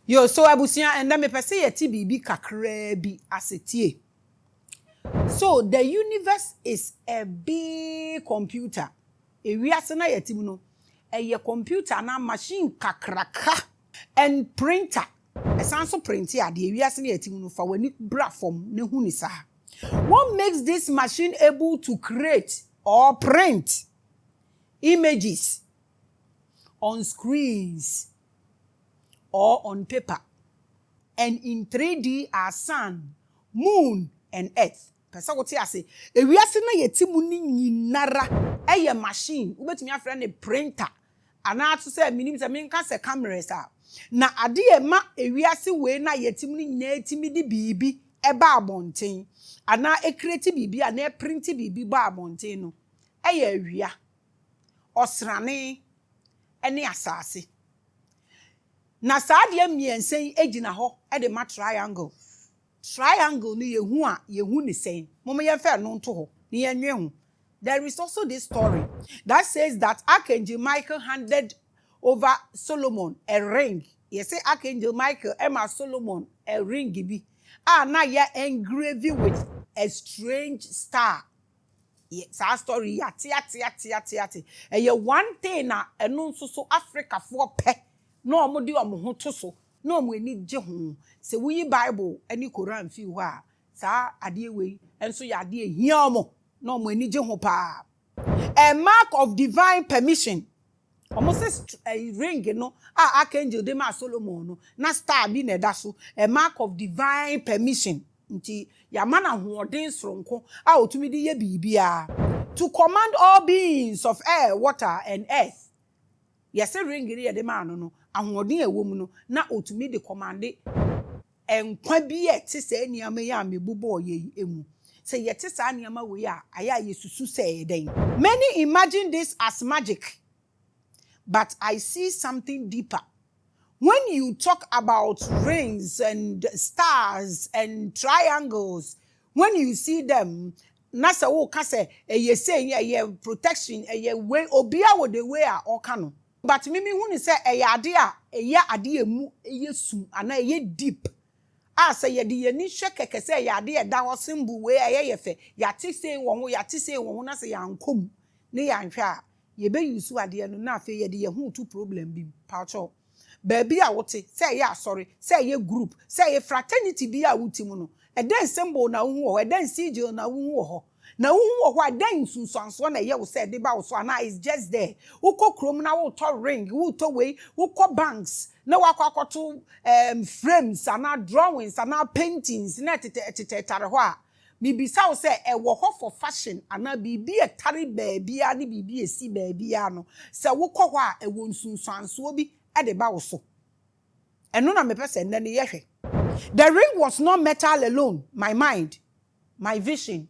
Yo, so abusia and me pese ye ti bibi kakra bi asetie. So the universe is a big computer. Ewiase na ye ti mu no, ye computer na machine kakraka and printer. Esanso printer ade ewiase na ye ti mu no fa wani bra form ne hu ni sa. What makes this machine able to create or print images on screens or on paper and in 3D are sun, moon and earth? Pesa wote ase ewiase na yetimu ni nyinara eye machine ubetumi afra ne printer ana to say minim se menka se cameras a na ade e ma ewiase we na yetimu ni nyina etimi di bibi eba abonten ana e create bibi ana e print bibi ba abonten no eye awia osrane ene asase. Na saade miensen egina ho e de ma triangle ni yehu ni sen mama ye fe no nto ho ni yenwe ho. There is also this story that says that Archangel Michael handed over Solomon a ring. You say Archangel Michael ema Solomon a ring bi na ye engraved with a strange star. Yes, our story ati ye one thing na eno nso so Africa for pe no omo di omo ho to so no omo ani gye ho se wo yi Bible ani Quran fi ho a sa ade we enso ya ade ehia omo no omo ani gye ho pa. A mark of divine permission. Omo se ring no Archangel de ma Solomon no na star bi na da so a mark of divine permission. Nti ya mana hoɔden soronko otumi di ye bibia to command all beings of air, water and earth. Yes, ring ye de ma no ahoɔden ewo mu no na otumi de commande enkwa bi e te se niam ya mebubo ye emu. Say ye te sa niam we a aya yesusu se den. Many imagine this as magic, but I see something deeper. When you talk about rings and stars and triangles, when you see them, nasa wo ka say ye say ye protection ye way obia wo the way a okano. But mimi hu ni say ade emu sum ana ye deep. Say ye de ni hwe keke say ade da ho symbol we ye fe yate say won na say yankom ne yanhwe a ye be use ade no na afi ye de ye hu two problem bi pacho. Baby a wote say ya sorry say ye group say ye fraternity bi a wutimu no e den symbol na hu ho e den sigil na hu ho na hu ho a den sunsanso na ye wo say de ba wo so na is just there ukọ krom na wo to ring wo to we ukọ banks na wakwakoto frames ana drawings ana paintings na tete tare ho a mi bisa wo say e wo ho for fashion ana bibi e tare baby a ne bibi e si baby a no say wo kọ ho a e wo sunsanso bi the ring was not metal alone, my mind, my vision.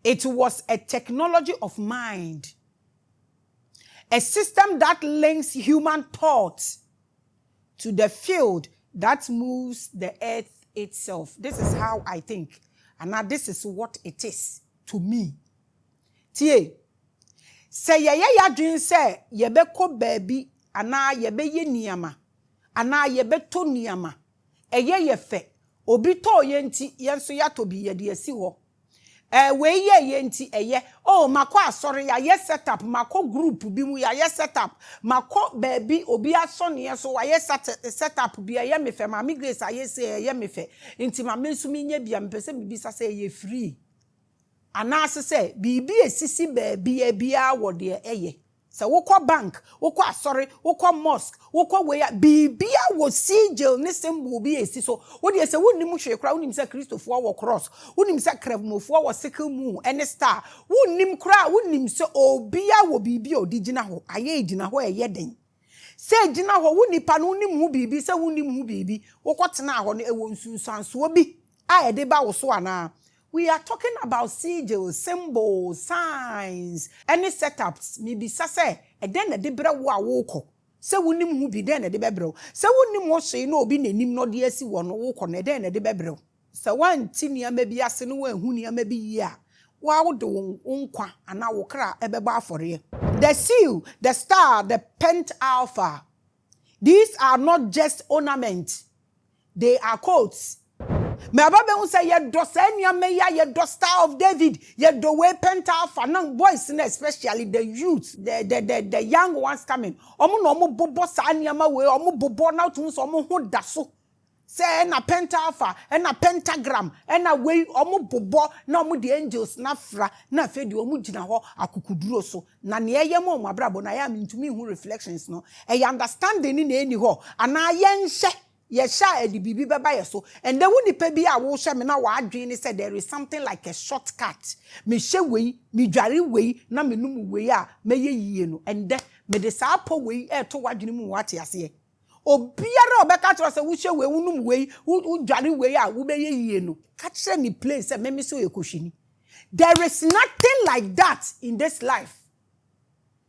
It was a technology of mind. A system that links human thoughts to the field that moves the earth itself. This is how I think. And now this is what it is to me. Tie. Say ya dream say yebeko baby ana yebe ye niama ana yebe to niama eye ye fe obi to ye nti yenso ya to bi ye de asi ho we ye nti eye mako asori ya ye setup mako group bi mu ya ye setup mako baby obi asone so wa ye setup bi ye me fe Maame Grace aye se ye me fe nti Maame nsu mi nya bia mpese bibi sa se ye free ana se bibi esisi baby e bia wo de eye. So woko bank, woko asori, woko mosque, woko weya bibia wo sigil ne symbol bi esi so. Wodi ese wonni mu hwe kra, wonni se Christopher wo cross, wonni se krevmofo wo sickle moon ene star. Wonni kra, wonni se obia wo bibi odi gina ho. Aye gina ho eye den. Se gina ho wonni pa no wonni mu bibi, se wonni mu bibi. Woko tena ho no ewo nsunsanso bi a ede ba wo so ana. We are talking about sigils, symbols, signs, any setups. Maybe say, and then a debra wa woko. Se wunim hu bi den de bebro. Se wunim wo hye no obi nanim no de asi wo no woko ne den de bebro. Se wan tinia mabi ase no wan hu nia mabi yi a. Wa wo de won nkwa ana wo kra ebeba afore. The seal, the star, the pent alpha. These are not just ornaments. they are cults. Me ababe hu say ye do sa nneama ya ye do Star of David, ye do we Penta Nang boys, especially the youth, the young ones coming. Omo no omo bobo sa nneama we, omo bobo na tun so omo ho da so. Say na Penta na pentagram, na we omo bobo na omo the angels na fra na fe di omo gina ho akukuduro so. Na ne ye mo abrabo na ya ntumi hu reflections no. E understanding ni eni ho ana ye nhye Yesha edi bibi beba yeso. And then when the pebi a wo she me na wa adwene said there is something like a shortcut. Me she we, me dware we, na me num we a me ye yie no. And then me de sa po we e to wadwene mu wate ase. Obiara obeka tro se wo she we num we, wo dware we a wo be ye yie no. Ka kire ni place se me so ekohwini. There is nothing like that in this life.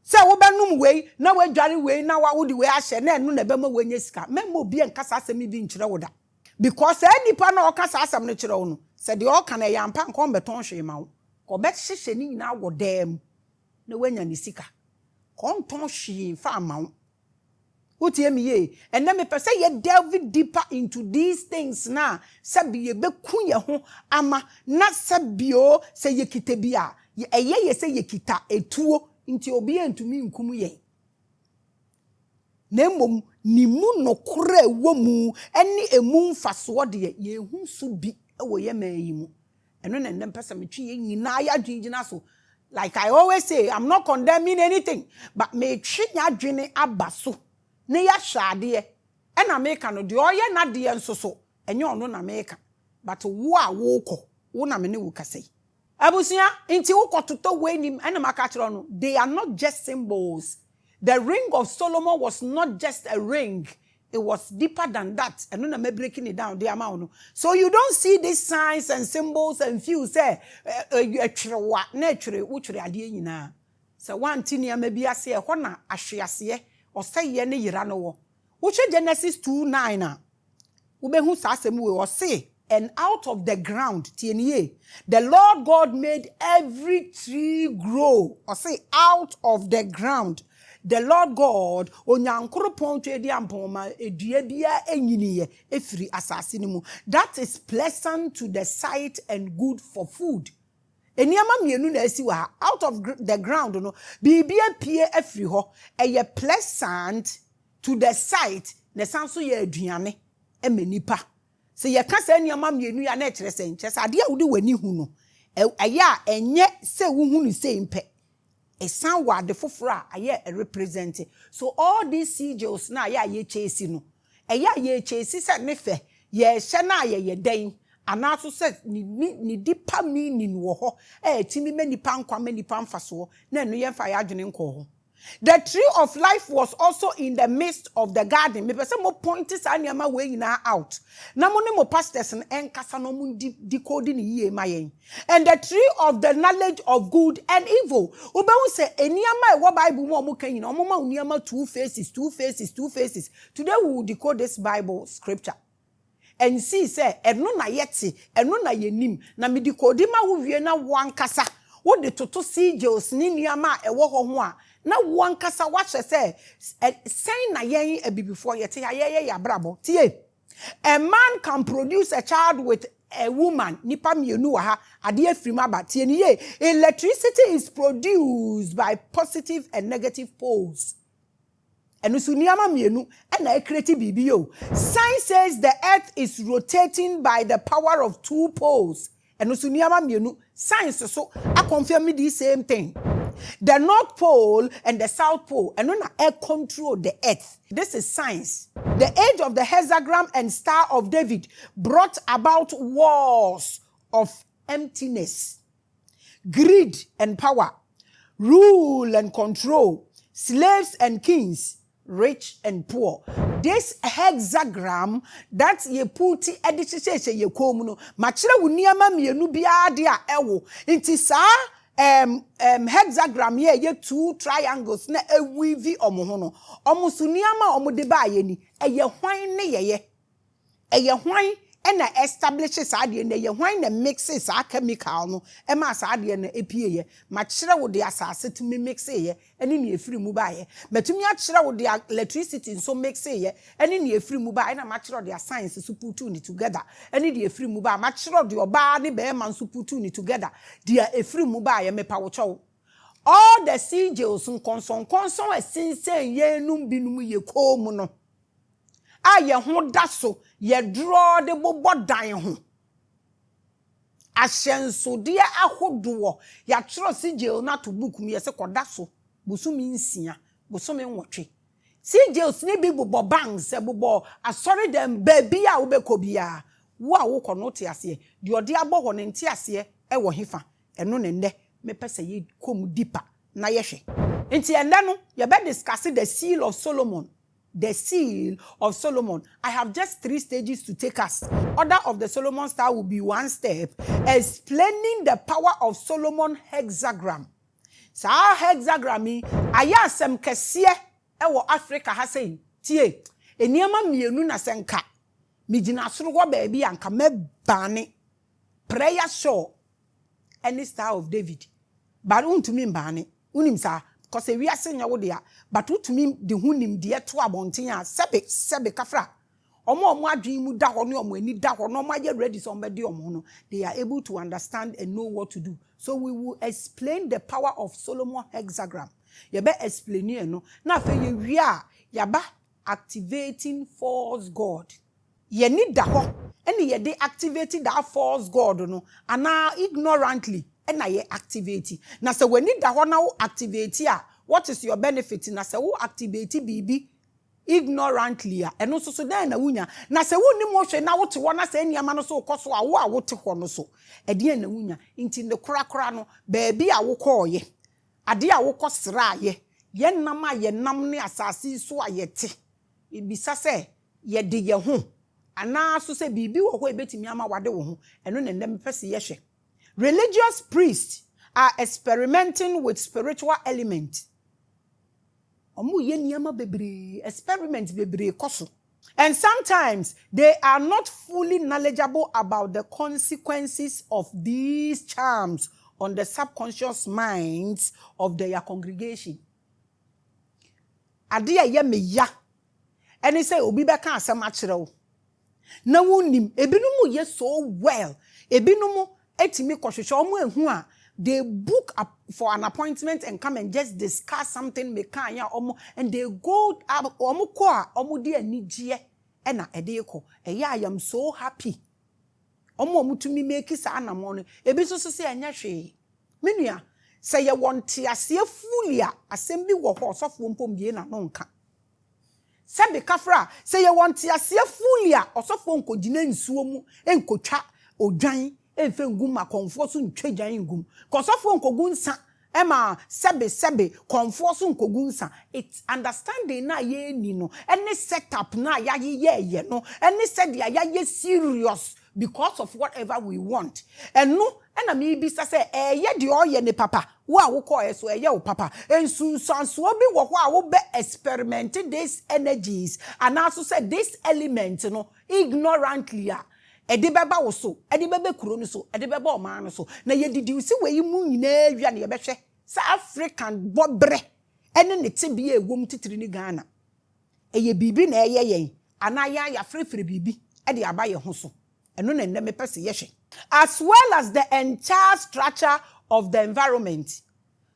Say wo benum we na we dware we na wa wo di we ahye na enu na be ma wenye sika memo bi enkasa asem bi nkyere wo da because enipa na okasa asem no kyere wo no se de o ka na yampa nko beton hwe ma wo ko bet hyehye ni nyina wo dem na wanya ni sika ko nton hwe fa ma wo utie mi ye enne me pese ye delve deeper into these things na se bi ye beku ye ho ama na se bio se ye kitabia ye se ye kita etuo nti obi entumi nkumu ye nemom ni mu nokora ewo mu eni emu mfaso de ye hu so bi ewo ye mayi mu eno na ndem pesa metwi ye nyina ya dwingina so like I always say I'm not condemning anything but me twi nya dwene abaso ne ya hwade ye ena meka no de oye na de nsoso enye ono na meka but wo a wo kọ wo na me ne wo kasai Abusia, inti ukotuto wenim enamakachiro no. They are not just symbols. The ring of Solomon was not just a ring. It was deeper than that. And then I'm breaking it down, the amount. So you don't see these signs and symbols and few say, naturally, which are doing now. So one thing maybe I say, Hona, Ashiasie, or say Yenny Yirano. Which Genesis 2:9. Ubehu Sasemu or say, and out of the ground, the Lord God made every tree grow. Or say, out of the ground, the Lord God, that is pleasant to the sight and good for food. Out of the ground, no, be appear every ho, a pleasant to the sight, the sanso ye duane, e menipa. Se ye ka se nneama mienu ya na ekere se nche ade a wudi wani hu no aya enye se wo hu ni se mpe esan wa de foforo a aye represent. So all these sigils na aya ye chesi no aya ye chesi se ne fe ye hye na ye den anaso se ni dipa meaning wo ho timi manipa nkwa manipa mfaso na enu ye mfa ya adwene nko ho. The tree of life was also in the midst of the garden. Me pese mo points anyama we na out. Na mo ne mo pastors enkasa no mo decoding ye mayen. And the tree of the knowledge of good and evil. Obehu se eniama e wo Bible mo kan yin omo ma oniama two faces. Today we will decode this Bible scripture. And see say eno na yeti, eno na yenim. Na me decode ma wo wie na wankasa. Wo de toto sigils ni niama e wo ho a na wankasa wache say saying na yen e before yete ya brabo tie a man can produce a child with a woman nipa mienu wa ha ade afrim aba tie ni ye electricity is produced by positive and negative poles enu su niama mienu na e create bibi yo. Science says the earth is rotating by the power of two poles enu su niama mienu. Science so I confirm me the same thing. The North Pole and the South Pole, and when air control the earth. This is science. The age of the hexagram and Star of David brought about wars of emptiness, greed and power, rule and control, slaves and kings, rich and poor. This hexagram that ye put edit ye komuno machira wuniama mienu bia de a ewo nti sa hexagram ye two triangles na ewivi omo ho no omo suniama omo de ba ye ni eye hwan ne ye eye hwan na establish saa de na ye hwan na mix saa chemical no e ma saa de na epie ye ma kire wo de asase tumi mix ye ene ne efiri mu ba ye metumi a kire wo de electricity so mix ye ene ne efiri mu ba na ma kire de science so put two together ene de efiri mu ba ma kire de oba ne be man so put two together de efiri mu ba ye me pa wo cho all the sigils nkonson esinsen ye num binum ye ko mu no a ye ho da so ye draw de bobo dan ho ahyenso de ahodowo ya tro sigil na to book mu ye se koda so busumi nsia busumi nwotwe sigils ne bi bobo banks e bobo asori dem baby a wo be kobia wo a wo kono te ase de ode aboho ne nte ase e wo hefa eno ne nne me pese ye kom deeper na ye hwe nti enda no ye be discuss the seal of Solomon. The seal of Solomon. I have just 3 stages to take us. Order of the Solomon star will be 1 step, explaining the power of Solomon hexagram. Sa hexagram aya asem kese ewo Africa ha sei tie eniama mienu na senka migina soro go baabi anka mebane prayer show any star of David but untumi mbane unim sa because we are saying wo dia but utumi de hunim de to abonten a sebe kafra omo adwen mu da ho ne omo ani da ho no omo age ready so omo de omo no they are able to understand and know what to do. So we will explain the power of Solomon hexagram. You be explain here no na fe ye wi a ya ba activating false god ye ni da ho ene ye de activating that false god no ana ignorantly ena ye activate na se wani da ho na wo activate a what is your benefit na se wo activate bibi ignorantly a eno so dan na wunya na se wo ni mo hwe na wo te wo na se niama no so koso a wo te ho no so ede na wunya nti ne kura no baabi a wo koye ade a wo kosra ye ye nam a ye nam ne asase so a ye te ibisa se ye de ye ho ana so se bibi wo ho ebetimi ama wade wo ho eno ne ndem pese ye hwe. Religious priests are experimenting with spiritual elements. Omu ye niyama bebre experiment bebre koso. And sometimes they are not fully knowledgeable about the consequences of these charms on the subconscious minds of their congregation. Ade ye me ya. Eni say obi beka asem akire wo. Na wonim ebinumu ye so well. Ebinumu etimi kohwehwe omo ehu a they book up for an appointment and come and just discuss something me kan ya omo and they go omo ko a omo de anigye e na ede ko I am so happy omo mutumi make sa anamo no ebi so se anya hwe menua se ye wonte ase afulia asem bi wo ho osofo mpom bie na no nka sebe kafra se ye wonte ase afulia osofo nkogina nsuo mu enkotwa odwan enfe ngum akonfo so ntwejan ngum kosofo nkogunsa ema sebe konfo so nkogunsa it's understanding na ye ni no any setup na ya ye no any said ya ye serious because of whatever we want eno na me bi say ye de oye ne papa wo a wo ko eso ye wo papa ensunsanso bi wo ho a wo be experiment these energies and also said this element no ignorantly edi beba wo so edi bebe kuro no so edi beba o man no so na ye didi usi we mu nyina awia na ye behwe sa African bobre ene ne tebia ewom titiri ni Ghana eye bibi na eye yen ana ya frefre bibi edi aba ye ho so eno na nne mepese ye hwe as well as the entire structure of the environment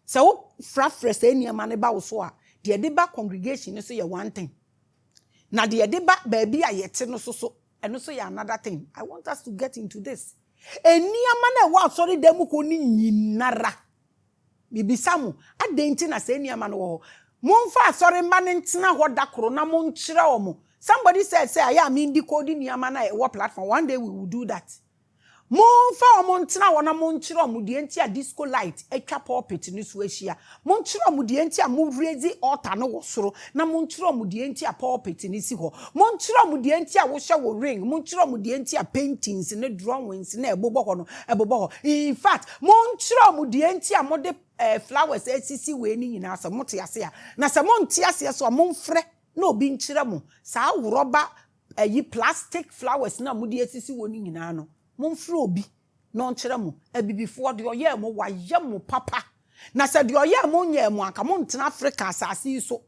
so frafres eniama ne ba wo so a de edi ba congregation so ye one thing na de edi ba baabi a yete no so and also another thing. I want us to get into this. Eniama na wa sorry dem ko ni nyinara. Bibisamu adenti na se eniama no monfa sorry mane ntina ho da kro na monkyere omo. Somebody said say I am in the code niama na what platform. One day we will do that. Monfa omo ntina wo na monkyere omo de enti a disco light etwa pulpit ni so ahia. Monkyere omo de enti a mo raise altar no wo soro na monkyere omo de enti a pulpit ni si ho. Monkyere omo de enti a wo hye wo ring, monkyere omo de enti a paintings ne drawings na ebobo ho no ebobo ho. In fact, monkyere omo de enti a mo de flowers asisi we ni nyina so mote ase a. Na se monte ase so monfre na obi nkyere mo. Sa awroba plastic flowers na mudi esisi woni nyina no momfrɛ obi na onkyerɛ mo abibifo de oyɛ mo wayɛ mo papa na sɛ de oyɛ mo nyɛ mo anka mo ntena Africa asase so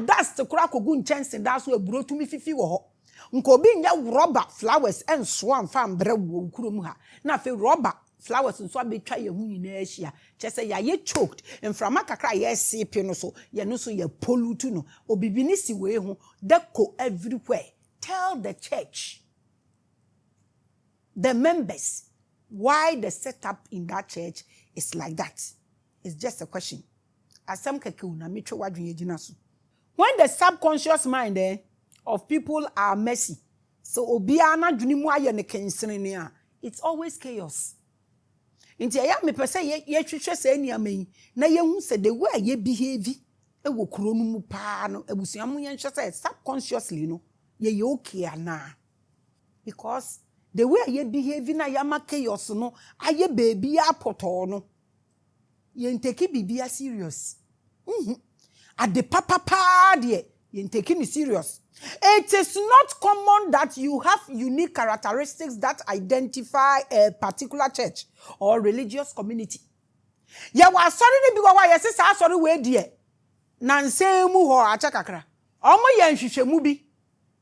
dust kura kogu nchense da so eburo tumi fifi wo ho nko obi nya rubber flowers enso amfa mbrɛ wo kurom ha na fe rubber flowers nso abetwa ye hu nyina ahia kyese ya ye choked mframa kakra ye sepe no so ye no so ye pollute no obibini si we hu deco everywhere. Tell the church, the members, why the setup in that church is like that. It's just a question. When the subconscious mind of people are messy, so it's always chaos. Inti ya me pese ye twetwe se ania mai na ye hu se the way ye behave e wo kuro no mu pa no abusuamu ye nhwe se subconsciously no ye okay ana because the way ye behave na ya ma chaos no aye baby apoto no ye nteki bibia serious at the papa de ye nteki ni serious. It is not common that you have unique characteristics that identify a particular church or religious community. Ya wa sorry ni biwa wa yesi sa sorry we die. Na nse mu ho acha kakra. Omo ye nhwehwemu bi.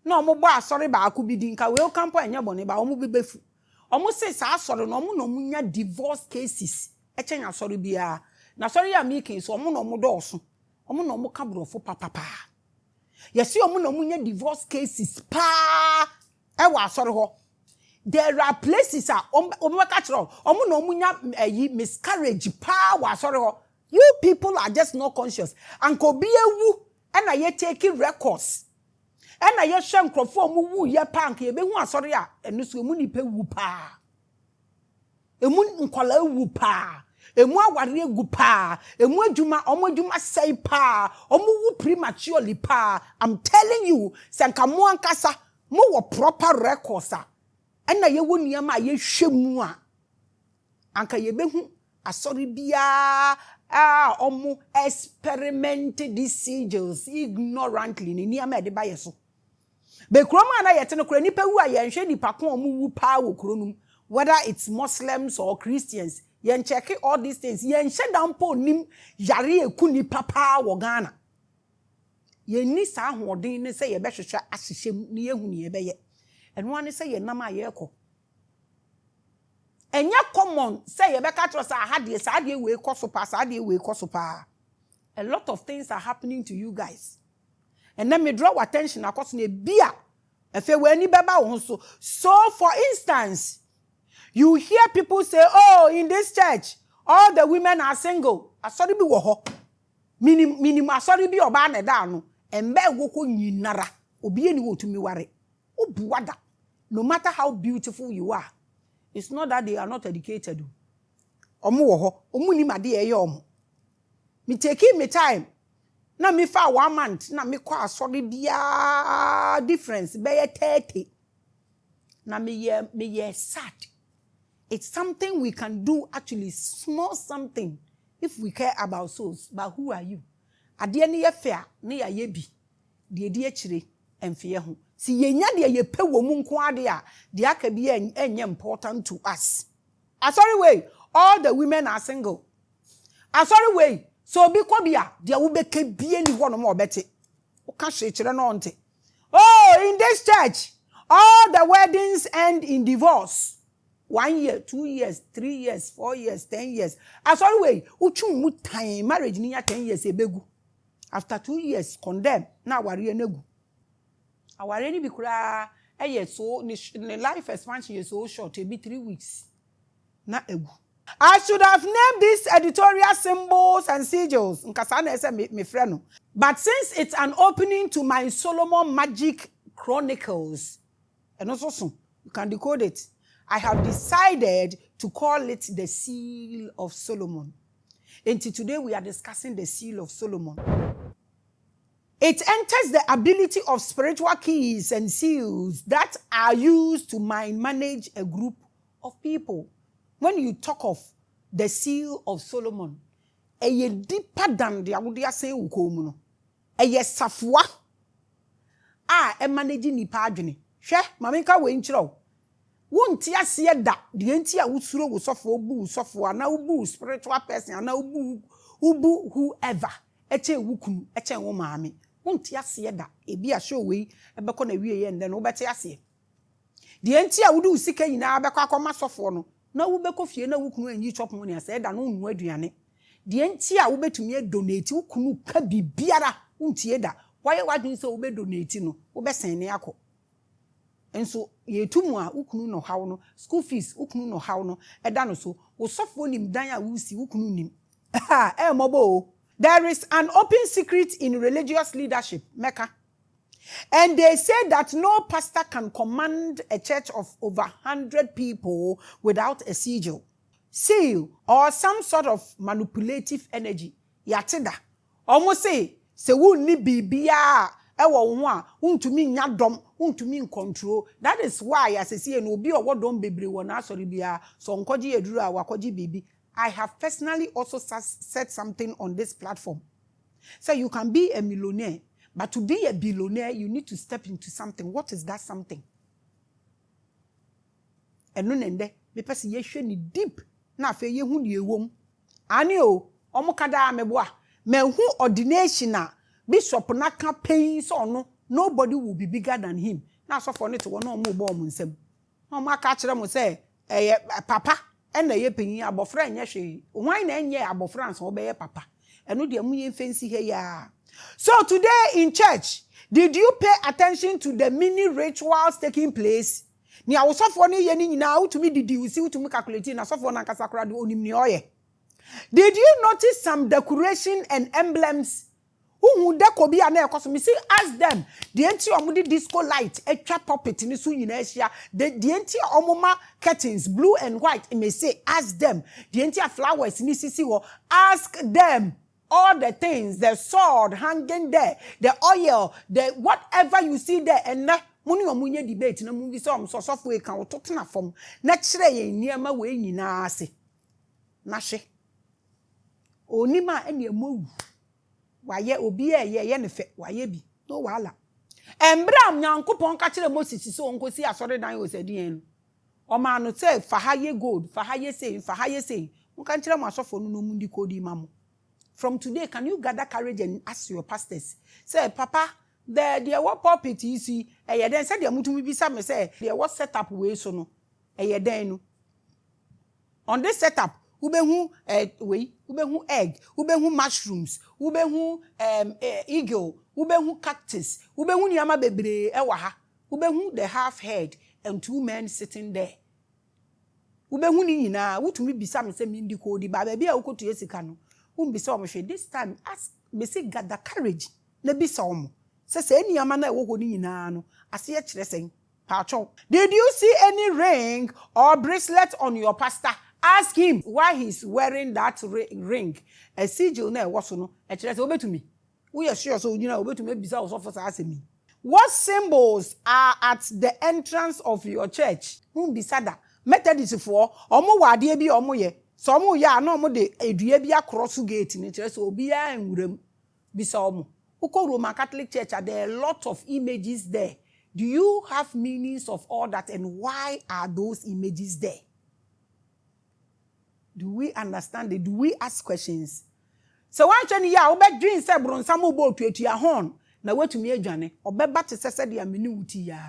Na omo bo asori ba aku bi di nka we campo enya bone ba omo bi befu. Omo se sa sorry no omo no munya divorce cases. Echenya sorry bia. Na sorry ya making so omo no omo do so. Omo no omo kabrofo papa. Yes, you no divorce cases pa ewa sorry ho. There are places miscarriage pa wa sorry ho. You people are just not conscious. Anko bi ewu and I taking records. And I share nkrofo mu wu ye pa anka ye be hu asori a enu so emu nipa wu pa. Emu nkwala wu pa. Emu aware egu pa, emu adwuma, omo adwuma sei pa, omo wu prematurely pa. I'm telling you, senka mo ankasa, mo wo proper records a. Na ye wo niam a ye hwemu a. Anka ye behu asori bia omo experiment these sigils ignorantly ni niam e de ba ye so. Be kroma na ye te no kra nipa wu a ye nhwe nipa ko omo wu pa wo kronum, whether it's Muslims or Christians. Yen check all these things. Yen shedam po nim yare eku ni papa wo Ghana. Yen ni sa hoden ne say ye behwehwe ahyehyem ne yehu ne ye beye. Eno ane say ye nam ayeko. Enya common say ye beka tro say sa de we koso pa sa de we koso pa. A lot of things are happening to you guys. And then me draw attention akos na bia efe we ani beba wo so. So for instance, you hear people say, oh, in this church, all the women are single. Asori bi wo ho. Minim asori bi oba na da no. Embe woko nyinara. Obi eni wo tumi ware. Obuada. No matter how beautiful you are, it's not that they are not educated. Omo wo ho. Omu ni made eye omo. Me take me time. Na me fa 1 month. Na me kwa asori bia difference. Be 30. Na me ye sad. It's something we can do, actually, small something, if we care about souls. But who are you? Ade ne ye fair, ne ya ye bi. De edi akire emfe ho. Si yenya de ye pe wo mu nko ade a, de aka bi enye important to us. Sorry way, all the women are single. Sorry way, so bi kwa bia, de wo beke bie ni ho no mo bete. O ka hwe kire no onte. Oh, in this church, all the weddings end in divorce. 1 year, 2 years, 3 years, 4 years, 10 years. As always, uchu mu time marriage ni ya 10 years ebegu. After 2 years, condemn. Na wari enegu. Awari ni bikura so ni life expansion is so short, it be 3 weeks. Na egu. I should have named these editorial symbols and sigils. Nkasa na ese me friend. But since it's an opening to my Solomon Magic Chronicles, and also soon you can decode it. I have decided to call it the Seal of Solomon. And today we are discussing the Seal of Solomon. It enters the ability of spiritual keys and seals that are used to manage a group of people. When you talk of the Seal of Solomon, a deeper than the Awudia say ukomuno. A safwa. A managing ni padjuni. hwe mame ka we nkyerɛ wonti ase da de enti a wusuro wo sofo obu sofo ana obu spiritual person ana obu whoever eche wukunu eche wo maame wonti ase da ebi a hwe we ebekọ na wie ye nde no wobete ase de enti a wudu usika nyina abekọ akoma sofo no na wobekọ fie na wukunu anyi chop mo ne ase da no nu aduane de enti a wobetumi donate wukunu ka bibiara wonti da why wadun se wobe donate no wobesen ne akọ enso yetumu a wukunu no hawo no school fees wukunu no hawo no eda no so wo sofo nim dan a wusi wukunu nim mobo there is an open secret in religious leadership meka and they say that no pastor can command a church of over 100 people without a seal or some sort of manipulative energy yatida almost say se wunni bibia ewo ho a untumi nya dom untumi control. That is why as I see no obi owo dom bebre wo na asori bia so nkoji eduru a wakoji bibi. I have personally also said something on this platform. So you can be a millionaire, but to be a billionaire you need to step into something. What is that something? Eno nende me pese ye hwe ni deep na afa ye hu de ewom ani o omukada ameboa me hu ordination a bishop na campaign so no nobody will be bigger than him. Na so for it won omo bo omo nsem. Omo aka kire mo say papa ena ye penyin abofra enye hwe. Hwan na enye abofra nso obeye papa. Eno de mu ye fancy he ya. So today in church, did you pay attention to the mini rituals taking place? Ni awosofo ne ye ni nyina utumi didi usi utumi calculate na sofo na nkasa de onim ni oye. Did you notice some decoration and emblems? Who deco bi na ekoso me see ask them the enti omudi disco light etwa puppet ni so nyina ahia the enti omoma curtains blue and white me say ask them the enti flowers ni sisi wo ask them all the things, the sword hanging there, the oil, the whatever you see there and na muni omunye debate na mu bi so omsosofo e kan ototena fom na kire ye niema we nyina ase na hwe onima ene amowu waye obi ye ne fe waye bi no wala embram nyankopon ka kire Moses so onkosi asore dan osadien o ma no say fahaye gold fahaye say nka kire mo asofo no mu ndi kodi mamo. From today, can you gather courage and ask your pastors? Say, Papa, there what pulpit you see, then said the mutu be some say, there was set up way so no. Then on this setup, ubehu ubehu egg, ubehu mushrooms, ubehu eagle, ubehu cactus, ubehu nyama bebre ewaha, ubehu the half head and two men sitting there. Ubehu ni nyina, wutumi bisa me say mindi ko di ba bia ukotu yesika no. This time ask me say gather courage na bisa omo say any ama na ewo ni nyina no ase e kire sen pacho. Did you see any ring or bracelet on your pastor? Ask him why he's wearing that ring. A sigil na ewo so no e kire say obetumi we are sure so nyina obetumi bisa wo so for say me. What symbols are at the entrance of your church? Bisa da Methodist for omo wade bi omo ye some ya no mo de edua bi across gate ni kire so obi ya enwuram bisa omo uko Roman Catholic Church there are a lot of images there. Do you have meanings of all that and why are those images there? Do we understand it? Do we ask questions? So one chani ya obe dream say bronsam obo tuatua hon na watumi adwane obeba te sese de ameni wuti ya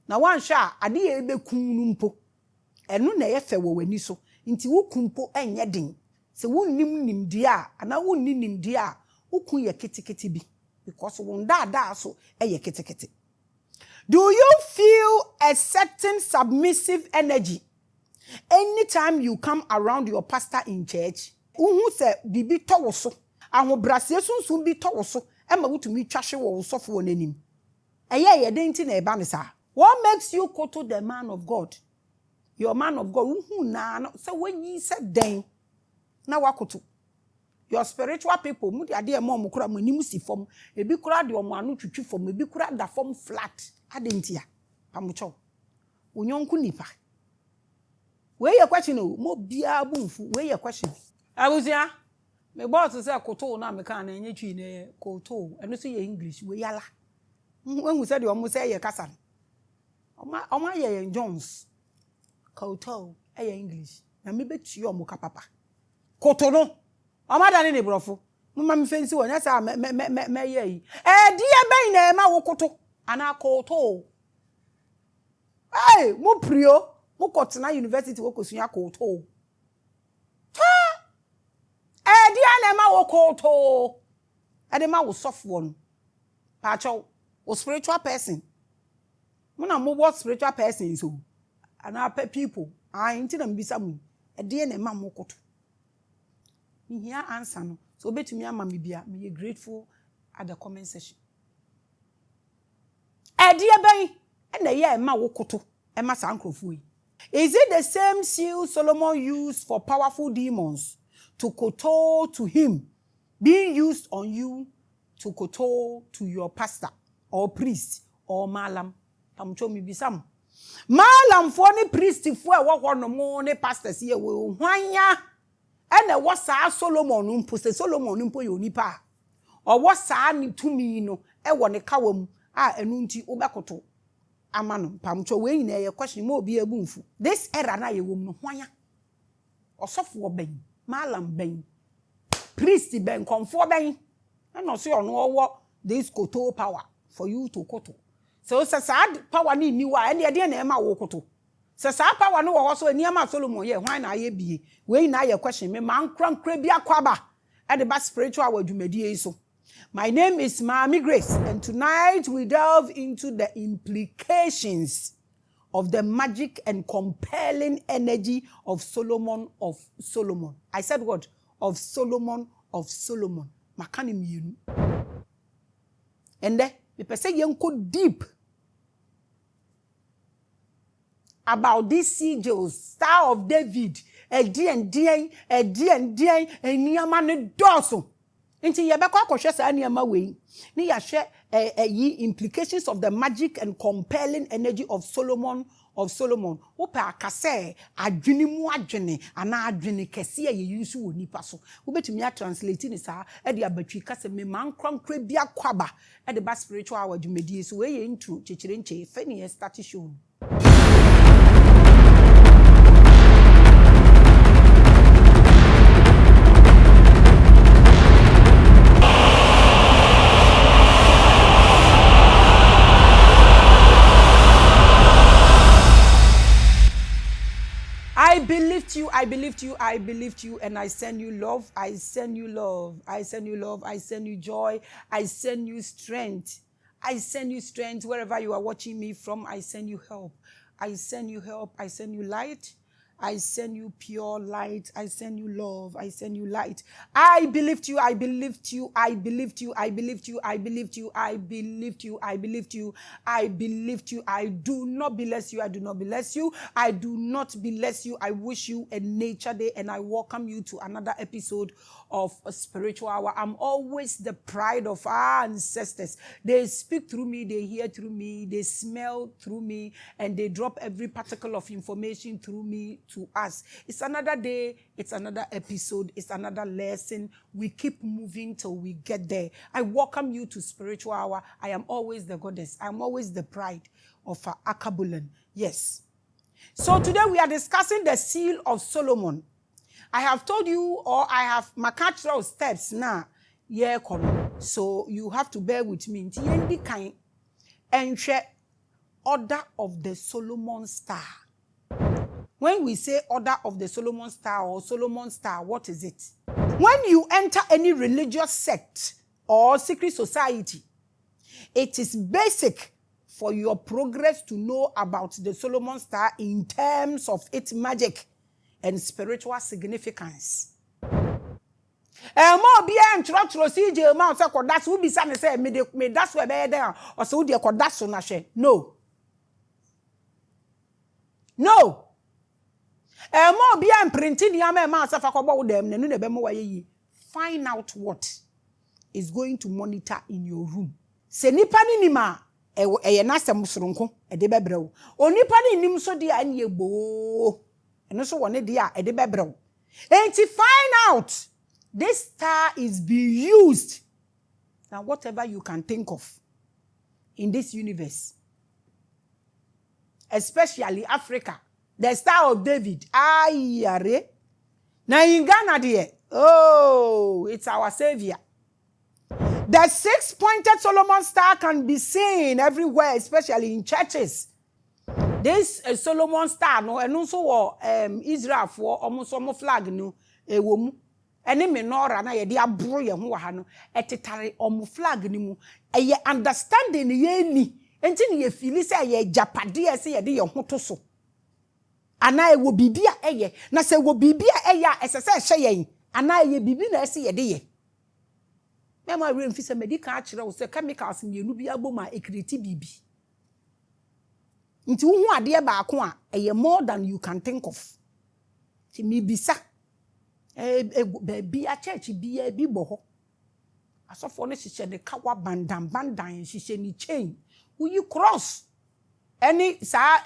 na wan sha ade ye be kunu mpo enu na ye fe wo wani so nti wukumpo enye din se wunnim nimdi a ana wunni nimdi a wukun ye ketekete bi because won da so ye ketekete. Do you feel a certain submissive energy anytime you come around your pastor in church? Uhu se bibi towo so ahobrasie sunsun bi towo so ema wutumi twahwe wo sofo wonanim ye den ti na eba ne sa. What makes you quote the man of God? Your man of God, who na so when you said den na wakoto. Your spiritual people, mu de ade e mom kura manim si fom, ebi kura de omo anu twitwi fom, ebi kura da fom flat. Adentia. Pamucho. Unyonku nipa. We your question o, mo bia bumfu, we your question. Abuzia, me boss say koto na me kan na enye twi ne koto. Eno so ye English we yala. When we said you omo say ye kasa. Oma ye Jones. Occult English. Na me betu omo kapapa. Koto no. Oma dane ne brofo. Mama me fancy won yasa me ye yi. Die ben na ma wo koto. Ana koto. Hey, mo prio, mo kotena university wo kosua koto. Die na ma wo koto. Ade ma wo sofo no. Pacho, wo spiritual person. Muna mo what spiritual person so. Ana people. Nti na mbisa mu. Die na ma mo koto. Me here answer no. So betumi ama me bia, me grateful at the comment section. Die ben na ye ma wo koto. E ma sankrofo yi. Is it the same seal Solomon used for powerful demons to kowtow to him, being used on you to kowtow to your pastor or priest or malam? Pamcho mi bisam. Malam for ni priest fo e wo no mo ne pastors ye wo hwanya ene wo sa Solomon mpo se Solomon mpo ye onipa o wo sa ni tumi no e wo ne kawam a enu nti wo bekoto amano pamcho we nyina ye question mo obi abunfu this era na ye wom no hwanya osofo ben malam ben priest ben komfo ben na so ono owo this koto power for you to koto so sad power ni wa ene de na e ma wo koto se sad power no wo so eni ma Solomon ye hwan na ye bie we nyina ye question me man krankra bi akwaba e de ba spiritual wadwumadie so. My name is Maame Grace, and tonight we delve into the implications of the magic and compelling energy of Solomon of Solomon. I said what? Of Solomon of Solomon. Makani miyenu. And then, we say yenko deep about these sigils, Star of David, edi eniyama ne doso. Inti yebeko akohwe sa anema we ni ya hwe implications of the magic and compelling energy of Solomon of Solomon. Ope akase adwene mu adwene ana adwene kese ye yusu woni paso. Wo betumi a translate ni sa e de abatwi kase me man krankra bi akwaba e de ba spiritual awadwumedie so we ye intro chechire nche fe ni start show. I believed you, and I send you love, I send you love, I send you love, I send you joy, I send you strength. I send you strength wherever you are watching me from. I send you help. I send you help. I send you light. I send you pure light. I send you love. I send you light. I believed you. I believed you. I believed you. I believed you. I believed you. I believed you. I believed you. I believed you. I do not bless you. I do not bless you. I do not bless you. I wish you a nature day, and I welcome you to another episode of a spiritual hour. I'm always the pride of our ancestors. They speak through me, they hear through me, they smell through me, and they drop every particle of information through me to us. It's another day, it's another episode, it's another lesson. We keep moving till we get there. I welcome you to spiritual hour. I am always the goddess. I'm always the pride of Akabulan. Yes. So today we are discussing the seal of Solomon. I have told you, or I have macatual steps now. Yeah, so you have to bear with me. And order of the Solomon star. When we say order of the Solomon star or Solomon star, what is it? When you enter any religious sect or secret society, it is basic for your progress to know about the Solomon star in terms of its magic and spiritual significance. Mo bia ntro CJ ma say kodas wo bisa ne say me that's we be there or so de kodas so na hwe. No. No. Mo bia printing ya ma say fa kobo wo dem ne no ne be mo waye yi. Find out what is going to monitor in your room. Se nipa ni nima e na asem soronko e de bebre wo. Onipa ni nim so de an ye gbo. And also one idea at the background. And to find out this star is being used. Now, whatever you can think of in this universe. especially Africa. The Star of David. Ayare. Now in Ghana there, oh, it's our savior. The 6-pointed Solomon star can be seen everywhere, especially in churches. This Solomon star, no, and also Israel for almost flag, no, a woman. Any menorah na ye de abro ye ho wa ha no etitare omo flag ni mu eye understanding ye ni enti ne ye feel say ye japade ye say ye de ye ho to so ana e wo bibia eye na say wo bibia eye esese hye yen ana ye bibi na say ye de ye me ma re mfi say medical a kire wo say chemicals mienu bi aboma ekreti bibi nti wo hu ade ba ko a eye more than you can think of ti mi bisa be a church be a bibo. As of one, she said the kawa bandan, she said ni chain. Will you cross any Star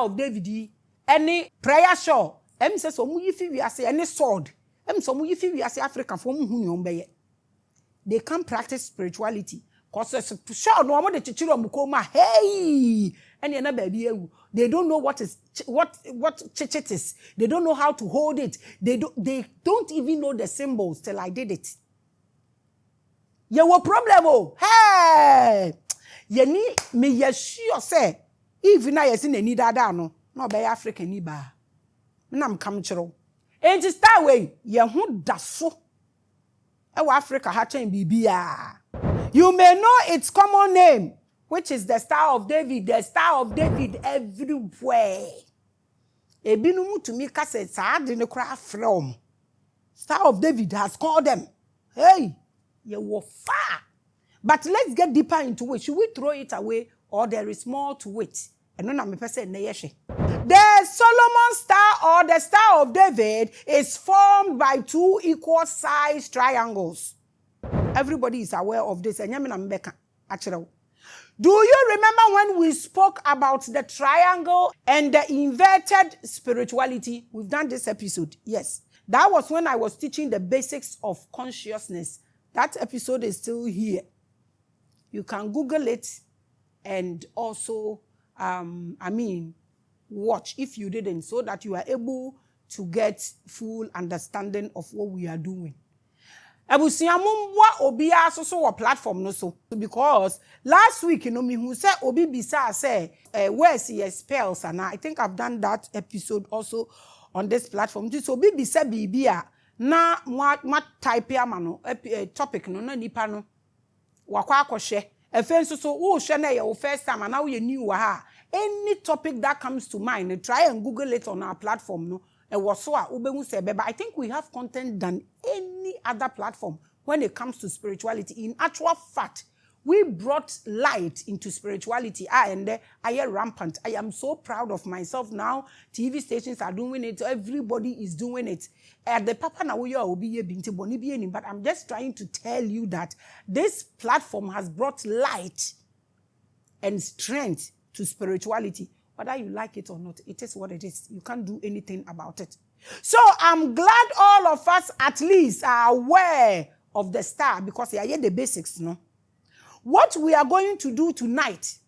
of David, any prayer shawl? Says, so if you say any sword, so if you say Africa from whom you they can practice spirituality. Cause to show no more the chichiro mukoma, hey, and you're baby. They don't know what chichet is. They don't know how to hold it. They don't even know the symbols till I did it. You were problem, oh, hey, you need me, yes, sure say, even I seen any dada no by African ni ba. Nam come chro. And just that way, you won't da so. Africa hatching bibia. You may know its common name, which is the Star of David everywhere. Ebinumu to me kase sad in the craft from. Star of David has called them. Hey, you were far. But let's get deeper into it. Should we throw it away or there is more to it? And then I'm a person neyeshe. The Solomon star or the Star of David is formed by two equal sized triangles. Everybody is aware of this. Do you remember when we spoke about the triangle and the inverted spirituality? We've done this episode. Yes. That was when I was teaching the basics of consciousness. That episode is still here. You can Google it and also, watch if you didn't, so that you are able to get full understanding of what we are doing. Ebusiamumwa obia so platform no so because last week me who said obi bisa say where's your spells and I think I've done that episode also on this platform. This obi bisa bibia na ma type ama no topic no na nipa no wakwa akoshe efe so wo hwe na your first time and now you new ha any topic that comes to mind try and Google it on our platform no. I think we have content than any other platform when it comes to spirituality. In actual fact, we brought light into spirituality. And I am rampant. I am so proud of myself now. TV stations are doing it. Everybody is doing it. The Papa Nawuya will be binti boni bieni. But I'm just trying to tell you that this platform has brought light and strength to spirituality. Whether you like it or not, it is what it is. You can't do anything about it. So I'm glad all of us at least are aware of the star because they are the basics, no? What we are going to do tonight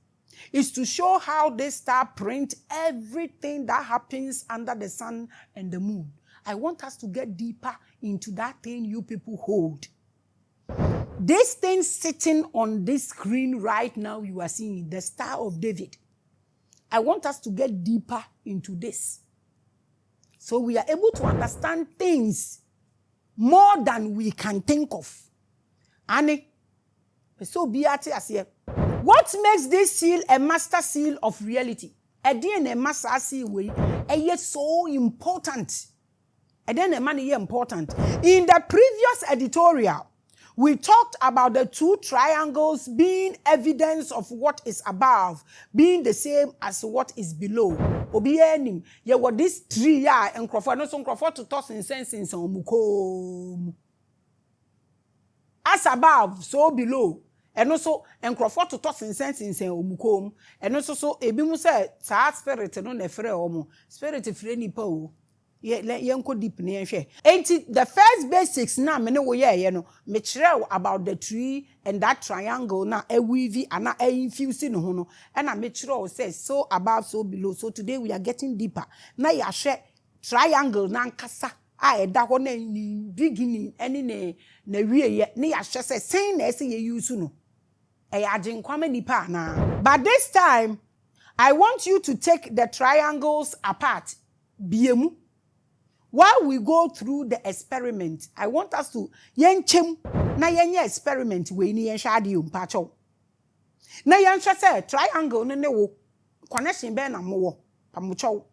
is to show how this star print everything that happens under the sun and the moon. I want us to get deeper into that thing you people hold. This thing sitting on this screen right now, you are seeing the Star of David. I want us to get deeper into this. So we are able to understand things more than we can think of. Annie, so be at here. What makes this seal a master seal of reality? A DNA master seal way, and yet so important. And then a money important. In the previous editorial, we talked about the two triangles being evidence of what is above, being the same as what is below. Obienim, ye what this tree ya and Crawford no some Crawford to toss in sense in some muko. As above, so below. And also and Crawford to toss in sense in some muko. And also so ebimu say sa spirit no nefre omo. Spirit free ni po. yenko deep ne yenhwe. Enti the first basics na me ne wo ye no, me kire about the tree and that triangle na weave and na infuse no ho no. And me kire say so above so below. So today we are getting deeper. Na ya hwe triangle na nkasa a eda ho na ni beginning ene na wie ye na ya hwe say sen na ese ye use no. Agenkwame nipa na. But this time I want you to take the triangles apart. Biemu. While we go through the experiment, I want us to yenchem na yenye experiment we ni yenhade yo mpacho. Na yenhwe say triangle ne wo connection be na mo wo pamucho.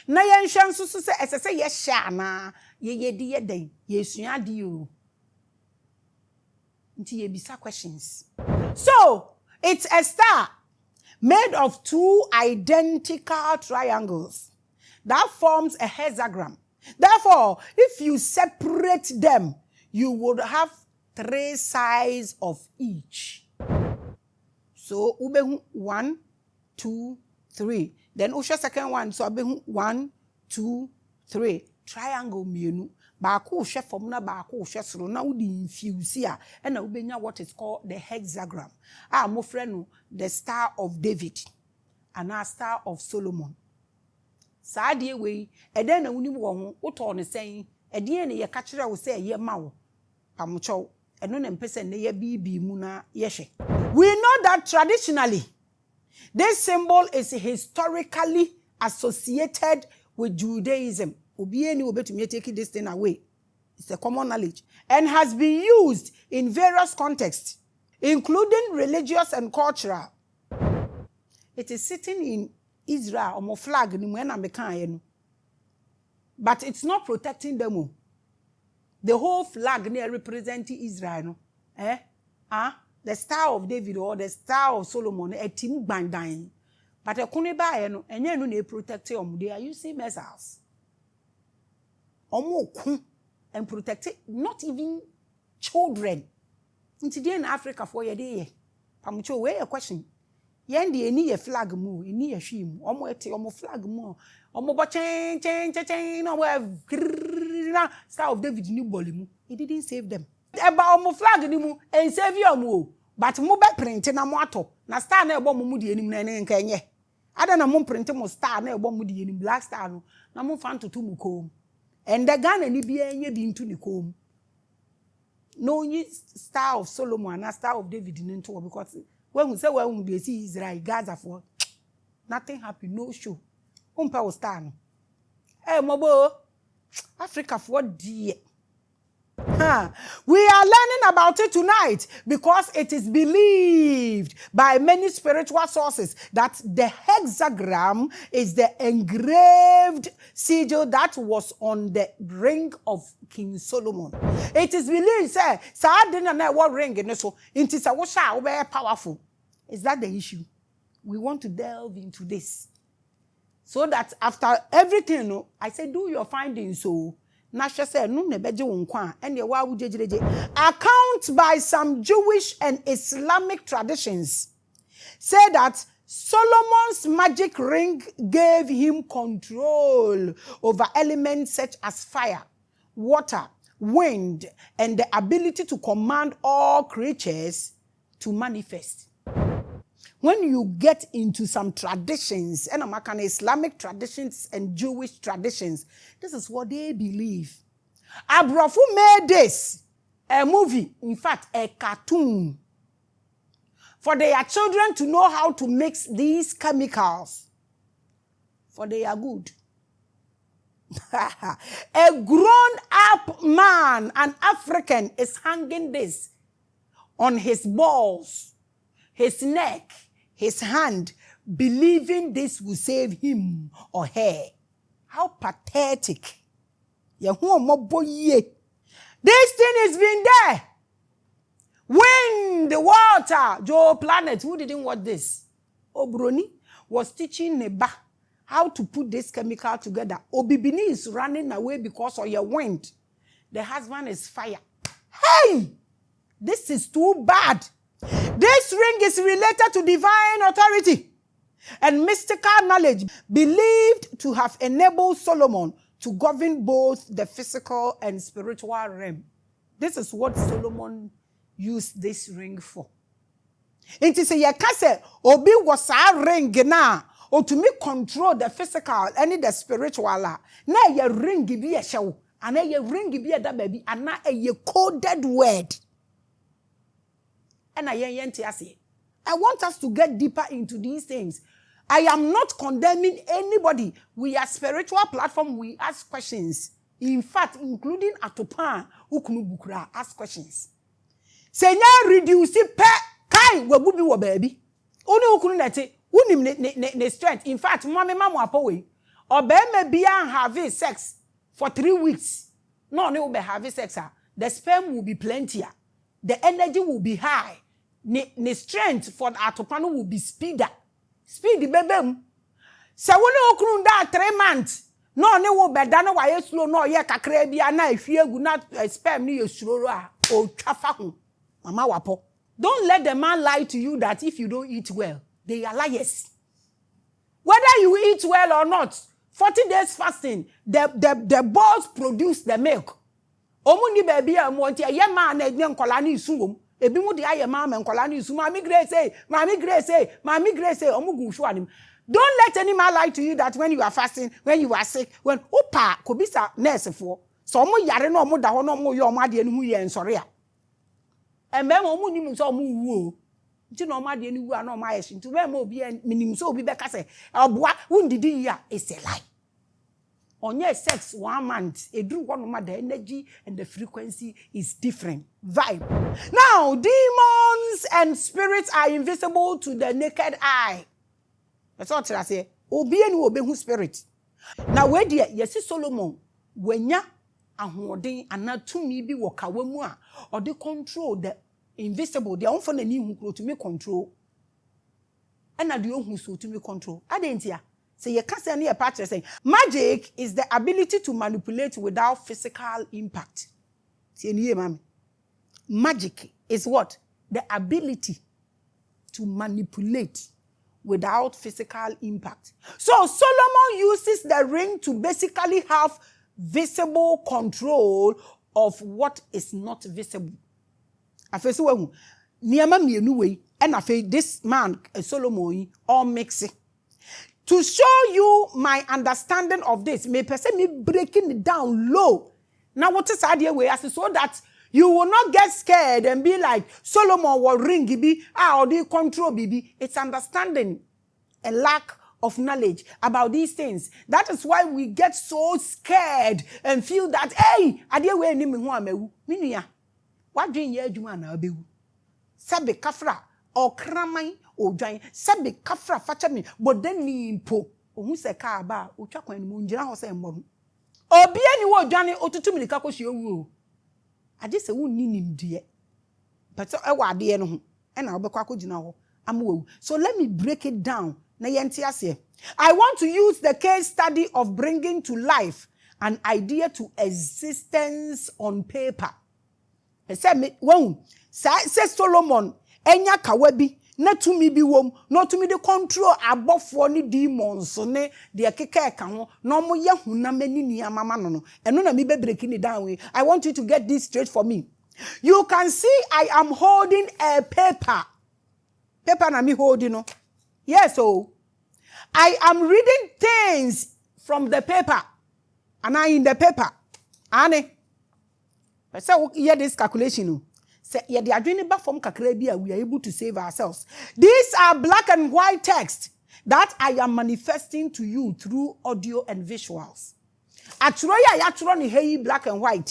Na yenhwe nso so say esese ye hia na ye yedi ye den ye suade yo. Nti ye bisa questions. So, it's a star made of two identical triangles that forms a hexagram. Therefore, if you separate them, you would have 3 sides of each. So, ubehu 1, 2, 3. Then usha second one, so abehu 1, 2, 3. Triangle mienu. Baako hwe fom na baako hwe soro na udi infuse a na ubenya what is called the hexagram. Mo frɛ no the Star of David and a Star of Solomon. Saa de we eden na wuni wo ho uto ne sen eden ne ye ka kire wo se ye ma wo pamocho eno ne mpese ne ye bibi mu na ye hwe. We know that traditionally this symbol is historically associated with Judaism. Obieni obetumi take this thing away. It's a common knowledge and has been used in various contexts, including religious and cultural. It is sitting in Israel on flag ni mo na mekan no. But it's not protecting them. The whole flag near representing Israel no. The Star of David or the Star of Solomon a team bandan. But a kuni ba no enye no na protect they are using missiles. And protect it, not even children. Today in Africa for your day. Pamucho, where a question. Yendi any a flag mu, any a shim, omo flag mu, omo chain, no where Star of David new bolimu. He didn't save them. About omo flag ni mu, and save you mu. But mu be print na mo ato. Na star na ebo mu di enim na nkenye. Ada na mo print mo star na ebo mu di enim black star no. Na mo fan to mu kom. And the Ghana ni biya nye bi into the comb. No Star of Solomon and Star of David into because when we say when we see Israel Gaza for nothing happened, no show. Umpa was star. Mobo Africa for dear. We are learning about it tonight because it is believed by many spiritual sources that the hexagram is the engraved sigil that was on the ring of King Solomon. It is believed, say, what ring so it is a very powerful. Is that the issue? We want to delve into this. So that after everything, I say, do your findings so. Accounts by some Jewish and Islamic traditions say that Solomon's magic ring gave him control over elements such as fire, water, wind, and the ability to command all creatures to manifest. When you get into some traditions, and American Islamic traditions and Jewish traditions, this is what they believe. Abrafu made this a movie, in fact, a cartoon, for their children to know how to mix these chemicals, for they are good. A grown-up man, an African, is hanging this on his balls, his neck, his hand, believing this will save him or her. How pathetic. This thing has been there. Wind, the water, Joe Planet, who didn't want this? Obroni was teaching Neba how to put this chemical together. Obibini is running away because of your wind. The husband is fire. Hey! This is too bad. This ring is related to divine authority and mystical knowledge, believed to have enabled Solomon to govern both the physical and spiritual realm. This is what Solomon used this ring for. It is a yakase obi was a ring na or to me control the physical and the spiritual. Na ye ring be a show, and ye ring be a baby, and na a coded word. And I want us to get deeper into these things. I am not condemning anybody. We are spiritual platform. We ask questions. In fact, including Atopan, Ukunubukra, ask questions. Say now reduce it pe kai wabubi wa baby. Oni ukunu nete unim ne strength. In fact, mama apowe. Or be may be having sex for 3 weeks. No, ne will be having sex. The sperm will be plenty. The energy will be high. Ne strength for Atopano will be speeder. Speed the baby. Se woni okunu da 3 months. No ne wo beda no waye slow no ye kakra bia na ahwie gu na sperm ni yesuro a o twafa ho. Mama wapo. Don't let the man lie to you that if you don't eat well, they are liars. Whether you eat well or not, 40 days fasting, the balls produce the milk. Omu ni baby am want ye man na edne nkola na isu ebi mu de aye man nkola na isu mami grace omu gu hwo anim. Don't let any man lie to you that when you are fasting, when you are sick, when opa kobisa nurse for so omu yare no omu da ho no omu ye omu ade enu ye nsore a. Embe omu nim so omu wu o. Nti no omu ade enu wu a no omu ayeshi. Nti me obi minim so obi beka se oboa wundidi ya is a lie. On your sex 1 month, a drew one the energy and the frequency is different. Vibe. Now, demons and spirits are invisible to the naked eye. That's what I say. Obi enu obi hu spirit. Now, where dear, yes, Solomon, when ya ahoden anatumi bi wo kawa mu a, or they control the invisible, they are for any who to me control. And I do who so to me control. I didn't hear. So you can't say any part saying magic is the ability to manipulate without physical impact. See any Maame. Magic is what? The ability to manipulate without physical impact. So Solomon uses the ring to basically have visible control of what is not visible. Afi so hu niama mienu we and afi this man Solomon all mix it. To show you my understanding of this, me person me breaking it down low. Now what is idea way as so that you will not get scared and be like Solomon will ring be or they control bibi. It's understanding a lack of knowledge about these things. That is why we get so scared and feel that hey, idea way ni me ho amewu. Minia. What dream ye adwuma na abewu. Sabe kafra or kramai o dwan sabe kafra facha me bodani mpo ohun se ka ba o twa kwan mu ngira ho se mbom obi ani wo dwane otutu milika ko hye owu o ade se wonni nimdie but e wa ade no ho e na obekwa ko gina ho amwo. So let me break it down na yenti ase. I want to use the case study of bringing to life an idea to existence on paper. E say me won say Solomon enya kawabi na tumi bi wom no tumi de control abofo ni demons ne de keka eka ho no mo ye hunam ani ni amama no eno na me be breaking it down. I want you to get this straight for me. You can see I am holding a paper na me holding no. Yes, so I am reading things from the paper and I in the paper ane so hear this calculation. Say yeah, the adrenaline back from Kakrabia, we are able to save ourselves. These are black and white text that I am manifesting to you through audio and visuals. Actually, hey black and white.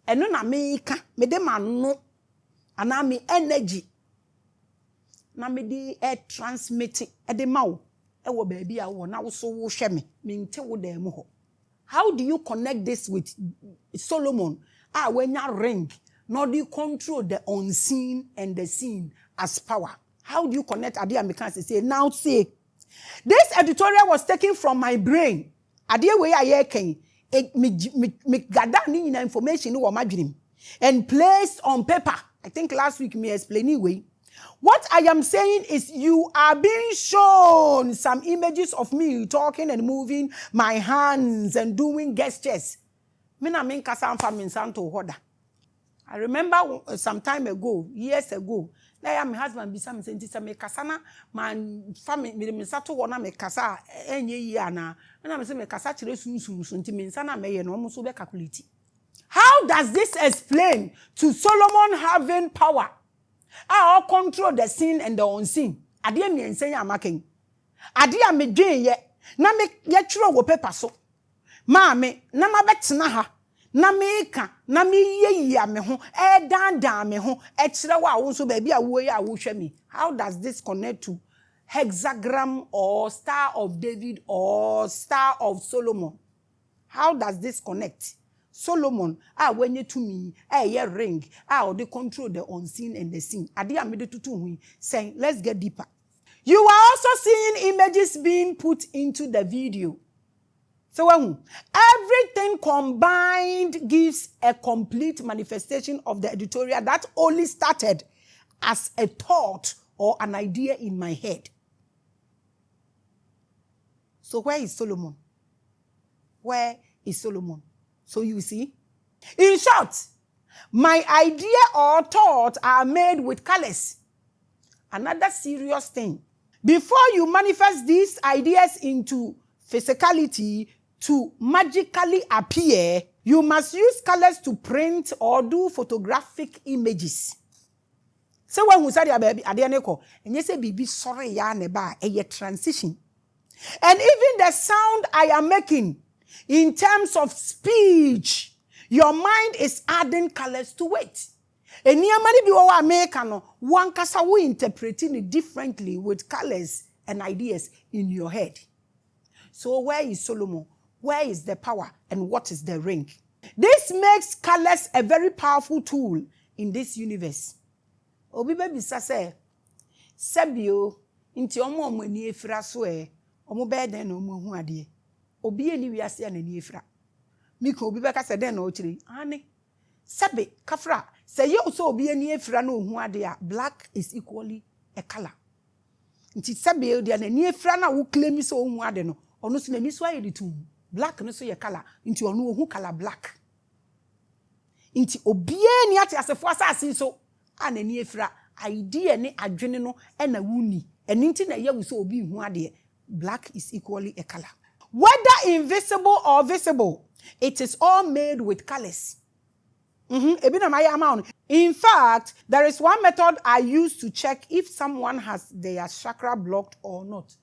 And no na meka me de mano ana me energy. Na me de air transmitting e de mawo e wo baabi a wo na wo so wo hwe me nte wo dem ho. How do you connect this with Solomon? When you ring, not do you control the unseen and the seen as power. How do you connect? Adia Mekansi say, now say, this editorial was taken from my brain. Adia way I can me gather information in my dream and placed on paper. I think last week me explain anyway. What I am saying is you are being shown some images of me talking and moving my hands and doing gestures. I remember some time ago, years ago, my husband be some sentence me kasana man family me sato wona me kasa enye yi ana na me say me kasa kire sunsun nti me nsana me ye no mo so be calculate. How does this explain to Solomon having power? I control the seen and the unseen. Ade me ensenya amaken. Ade a me dwen ye na me ye twiro wo paper so. Maame na mabetena ha. Na meka na me ye me ho dan me ho kire wa wo so ba bia wo ye a wo hwe me. How does this connect to hexagram or Star of David or Star of Solomon? How does this connect? Solomon, when you to me, ye ring, or they control the unseen and the seen. Ade amede tutu saying, let's get deeper. You are also seeing images being put into the video. So everything combined gives a complete manifestation of the editorial that only started as a thought or an idea in my head. So where is Solomon? Where is Solomon? So you see, in short, my idea or thought are made with colors. Another serious thing. Before you manifest these ideas into physicality to magically appear, you must use colors to print or do photographic images. So when we say baby, and you say baby sorry ya neba a transition. And even the sound I am making in terms of speech, your mind is adding colors to it. And niamani bi wa America no, one kasa we interpreting it differently with colors and ideas in your head. So where is Solomon? Where is the power? And what is the ring? This makes colors a very powerful tool in this universe. Obi baby say, Sebio, inti omo ni efra so omo be den no mo hu ade. Obi eni wiase na ni efra. Miko obi beka se den na o kire. Ani. Sebe kafra, say ye so obi eni efra na hu ade a, black is equally a color. Inti sebe de na ni efra na wo claim so hu ade no, ono so na ni so aye tu. Black no so ye color, inti ono hu color black. Inti obi eni ate asefo asase so ana ni efra, idea ni adwene no e na wuni. Eni nti na ye wo so obi hu ade, black is equally a color. Whether invisible or visible, it is all made with colors. In fact, there is one method I use to check if someone has their chakra blocked or not.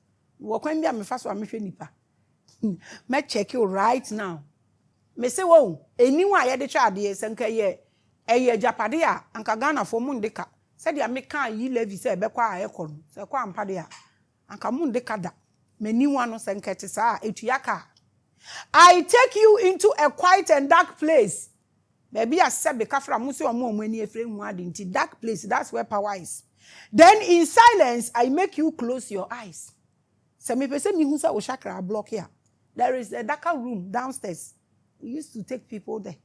Me check you right now. Me say, "Whoa, anyone I had the child yes, and ye, Japadia, and Kagana for Mundeka." Said the American ye levy say, "Bequa econ, so quam padia, and Kamundekada." Many one senketisa etuyaka. I take you into a quiet and dark place. Maybe I said the kafra musi omo mweni efrem wadi into dark place. That's where power is. Then in silence, I make you close your eyes. So me pese mi husa o chakra block here. There is a darker room downstairs. We used to take people there.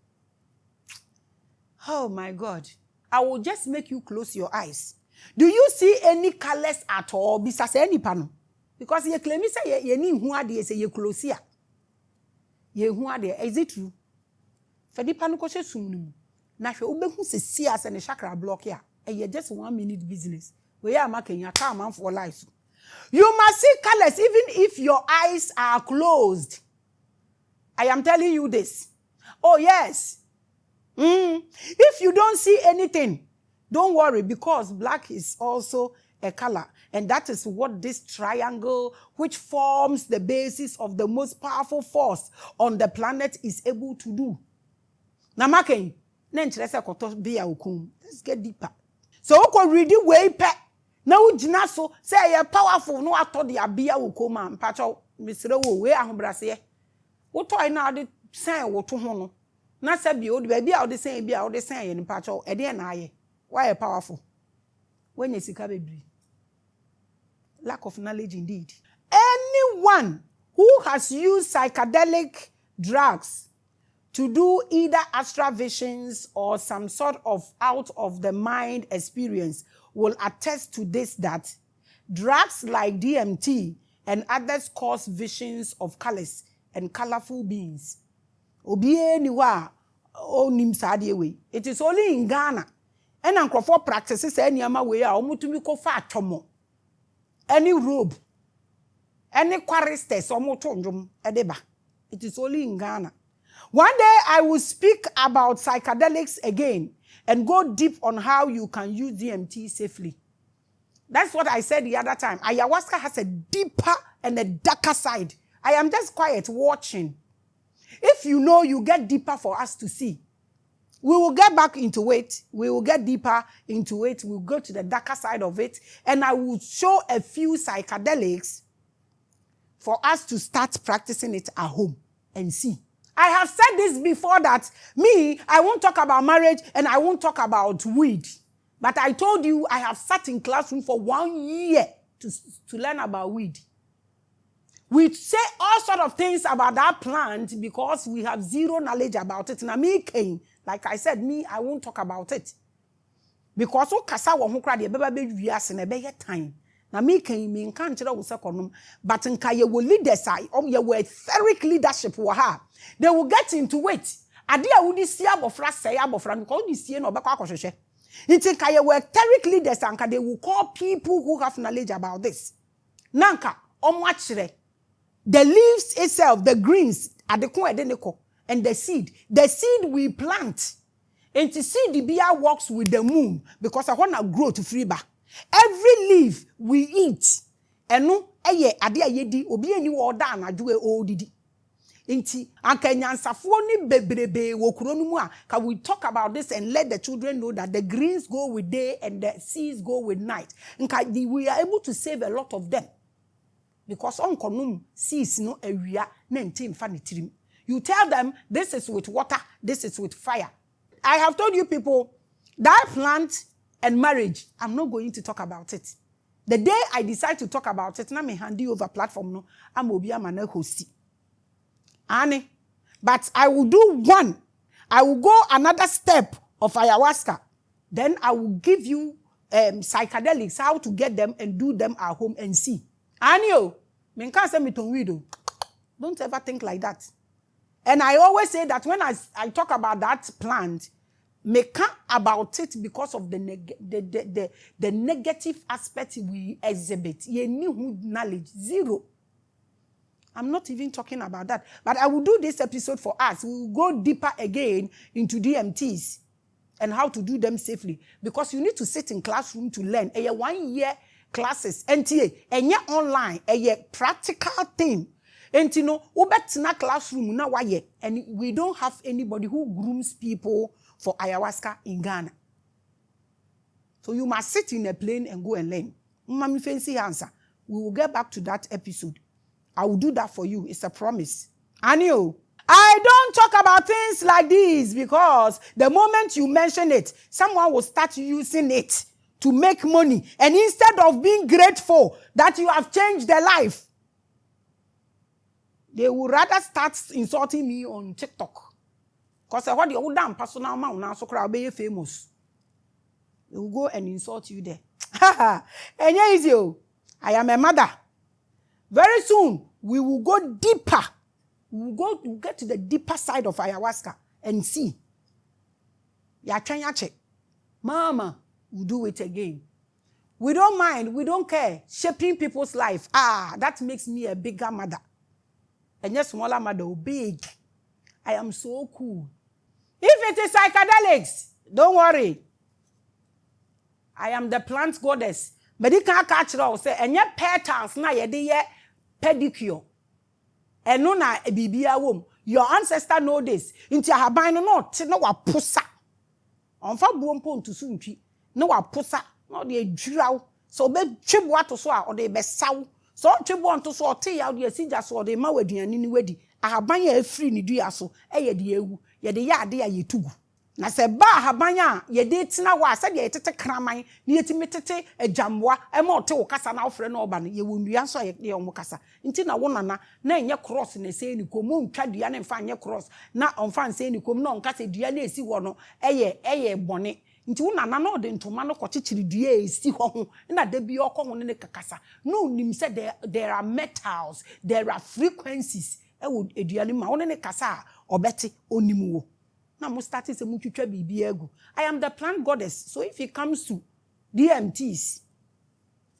Oh my God. I will just make you close your eyes. Do you see any colors at all? Besides any panel? Because ye claim say ye ni hu ade say ye close here. Ye hu ade, is it true? Fedipa no ko hye sum no mu. Na hwe obehu se see as ne chakra block here. E ye just 1 minute business. We ya makenya ka man for life. You must see colors even if your eyes are closed. I am telling you this. Oh yes. If you don't see anything, don't worry because black is also a color. And that is what this triangle, which forms the basis of the most powerful force on the planet, is able to do. Namaken, let's get deeper. So we can read the way pe. Now jinaso say you're powerful. No, I thought the abia will come and patch out Mr. Way and Brassie. What I now did say what to hono. Not say be old baby out the same be out the same in patch out. Edian I. Why powerful? When you see baby. Lack of knowledge indeed. Anyone who has used psychedelic drugs to do either astral visions or some sort of out of the mind experience will attest to this that drugs like DMT and others cause visions of colors and colorful beings. It is only in Ghana. And Uncle practices any way or mutumi ko fa atomo. Any robe, any choristers or motondrum edeba. It is only in Ghana. One day I will speak about psychedelics again and go deep on how you can use DMT safely. That's what I said the other time. Ayahuasca has a deeper and a darker side. I am just quiet watching. If you know, you get deeper for us to see. We will get back into it. We will get deeper into it. We'll go to the darker side of it. And I will show a few psychedelics for us to start practicing it at home and see. I have said this before that I won't talk about marriage and I won't talk about weed. But I told you I have sat in classroom for 1 year to learn about weed. We say all sort of things about that plant because we have zero knowledge about it. Now like I said, I won't talk about it. Because kasa wo ho kra de beba be wiase na be time. Na me can't tell us but nka ye wo leaders ye wo etheric leadership wo ha. They will get into it. Ade a wudi sia abofra say abofra because wudi sie na obekwa akohwehwe. Nti nka ye wo etheric leaders anka they will call people who have knowledge about this. Nanka omo akire the leaves itself, the greens, and the seed we plant. And to see the beer works with the moon because I want to grow to free back. Every leaf we eat, and no, ade yedi obi eni wo da na adwo odidi. Inti anka nyansafo ni bebrebe wo kuro no mu a can we talk about this and let the children know that the greens go with day and the seeds go with night. We are able to save a lot of them. Because onkonum sees no area na ntim fa ne tirim. You tell them this is with water, this is with fire. I have told you people that plant and marriage, I'm not going to talk about it. The day I decide to talk about it, na me hand you over platform no, I'm obi amana hosti. Annie, but I will do one. I will go another step of ayahuasca. Then I will give you psychedelics, how to get them and do them at home and see. Anio, don't ever think like that. And I always say that when I talk about that plant, make about it because of the negative aspect we exhibit. You need knowledge, zero. I'm not even talking about that. But I will do this episode for us. We will go deeper again into DMTs and how to do them safely. Because you need to sit in classroom to learn. A 1 year classes, NTA, and yet online, a practical thing. And you know, ubetina classroom na waye, and we don't have anybody who grooms people for ayahuasca in Ghana. So you must sit in a plane and go and learn. Mami fancy answer. We will get back to that episode. I will do that for you. It's a promise. Anio, I don't talk about things like this because the moment you mention it, someone will start using it to make money. And instead of being grateful that you have changed their life, they would rather start insulting me on TikTok. Because what the old damn personal man now so crowd be famous. They will go and insult you there. And here is you. I am a mother. Very soon, we will go deeper. We will get to the deeper side of ayahuasca and see. Ya check. Mama, we'll do it again. We don't mind. We don't care. Shaping people's life. That makes me a bigger mother. And yes, smaller mother, big. I am so cool. If it is psychedelics, don't worry. I am the plant goddess. But you can't catch it all. Say, and yet patterns na ye pedicure. And no na bibia wom. Your ancestor know this. Inti ahaban no wa pusa. Onfa buompo nto so ntwi. No wa pusa. No de dwiraw. So be twebo ato so a o de be saw. So twebo onto so o te ya o de asija so o de ma waduani ni wadi. Ahaban ya afiri ni dua so e ye de ewu. Ye de ya ade ya yetugu. Na se ba habanya ye de tina wa se de yetete kraman na yetimetete ejamwa e ma ote wo kasa na ofre na oba na ye wondua so ye omo kasa nti na wo nana na enye cross na se ni komo ntwa dua na mfa anye cross na onfa nse ni kom na onka se dua na esi wo no eye bone nti wo nana no de ntoma no kochichiri dua esi ho na da bi okọ ho ne kakasa no nim say there are metals, there are frequencies wo eduane ma wo ne kasa obete onim wo na mo start say mo twetwa bibi agu. I am the plant goddess, so if it comes to DMTs,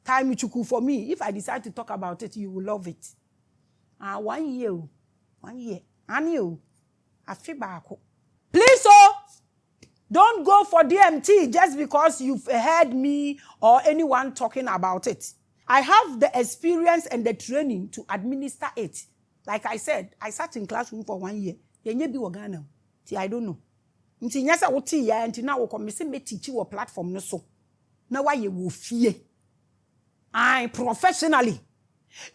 time chuku for me, if I decide to talk about it, you will love it. 1 year, 1 year, and you, I feel back. Please, don't go for DMT just because you've heard me or anyone talking about it. I have the experience and the training to administer it. Like I said, I sat in classroom for 1 year. I don't know. Nti nyasa woti ya nti na wo komese me teach wo platform no so. Na why you will fear. I professionally.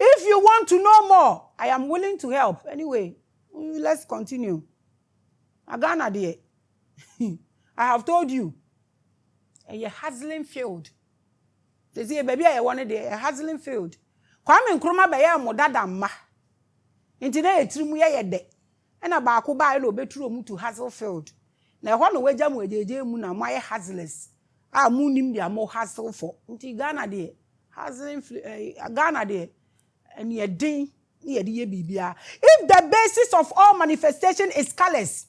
If you want to know more, I am willing to help. Anyway, let's continue. Agana there. I have told you. A hustling field. They say baby I wanted a hustling field. Kwame Nkrumah be ya modada ma. Nti na etirimu ye de. Na ba ko ba ile obeturo mu to hustle field. Na ho no waja mu ejeje mu na moye hustlers. Mu nim dia mo hustle for. Nti Ghana de hustling Ghana de and ye din ye de bibia. If the basis of all manifestation is colors,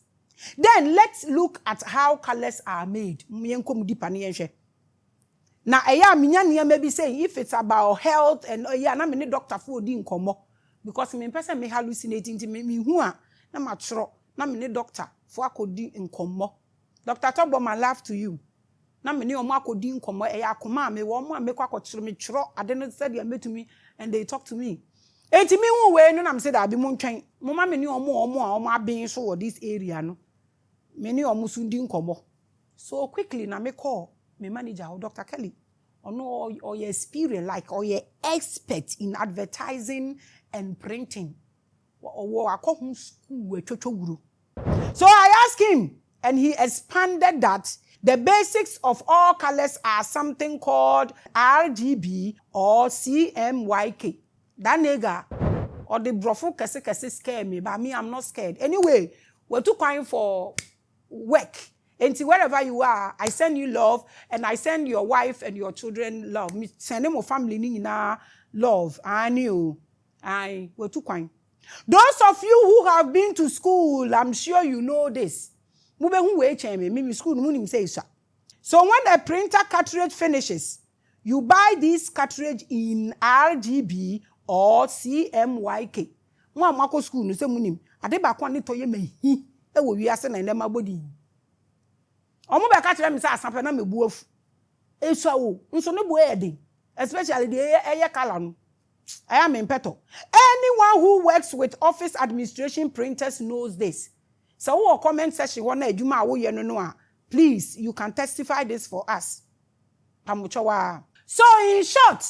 then let's look at how colors are made. Mienkom deeper ne yenhwe. Na eya minya ne maybe say if it's about health and na me ne doctor for di nkomo because me person me hallucinating to me hu a na matro na me ne doctor for akodi nkomo. Dr. Tobo, my love to you. Na me ne omo akodi nkomo eya akoma me wo mo me kwa kwotro me tro ade no said ya to me and they talk to me. Enti me hu we no na me say da bi mo ntwen. Mo ma me ne omo aben so for this area no. Me ne omo sundi nkomo. So quickly na me call me manager Dr. Kelly. Or your experience like or your expert in advertising and printing. So I asked him, and he expanded that the basics of all colors are something called RGB or CMYK. That nigga or the brofo kese scare me, but me I'm not scared. Anyway, we're too kind for work. And wherever you are, I send you love, and I send your wife and your children love. Me send them a family nina love. I knew. We're too kind. Those of you who have been to school, I'm sure you know this. So when the printer cartridge finishes, you buy this cartridge in RGB or CMYK. One mako school no say munim. Ade ba kwa ni toye mehi. E wo wiase na ndema body. Omo be ka kire me say asampa na mebu afu. Esua wo, nso ne bo ede. Especially the eye color no. I am in peto. Anyone who works with office administration printers knows this. So who comment section one adwuma wo ye no please you can testify this for us. So in short,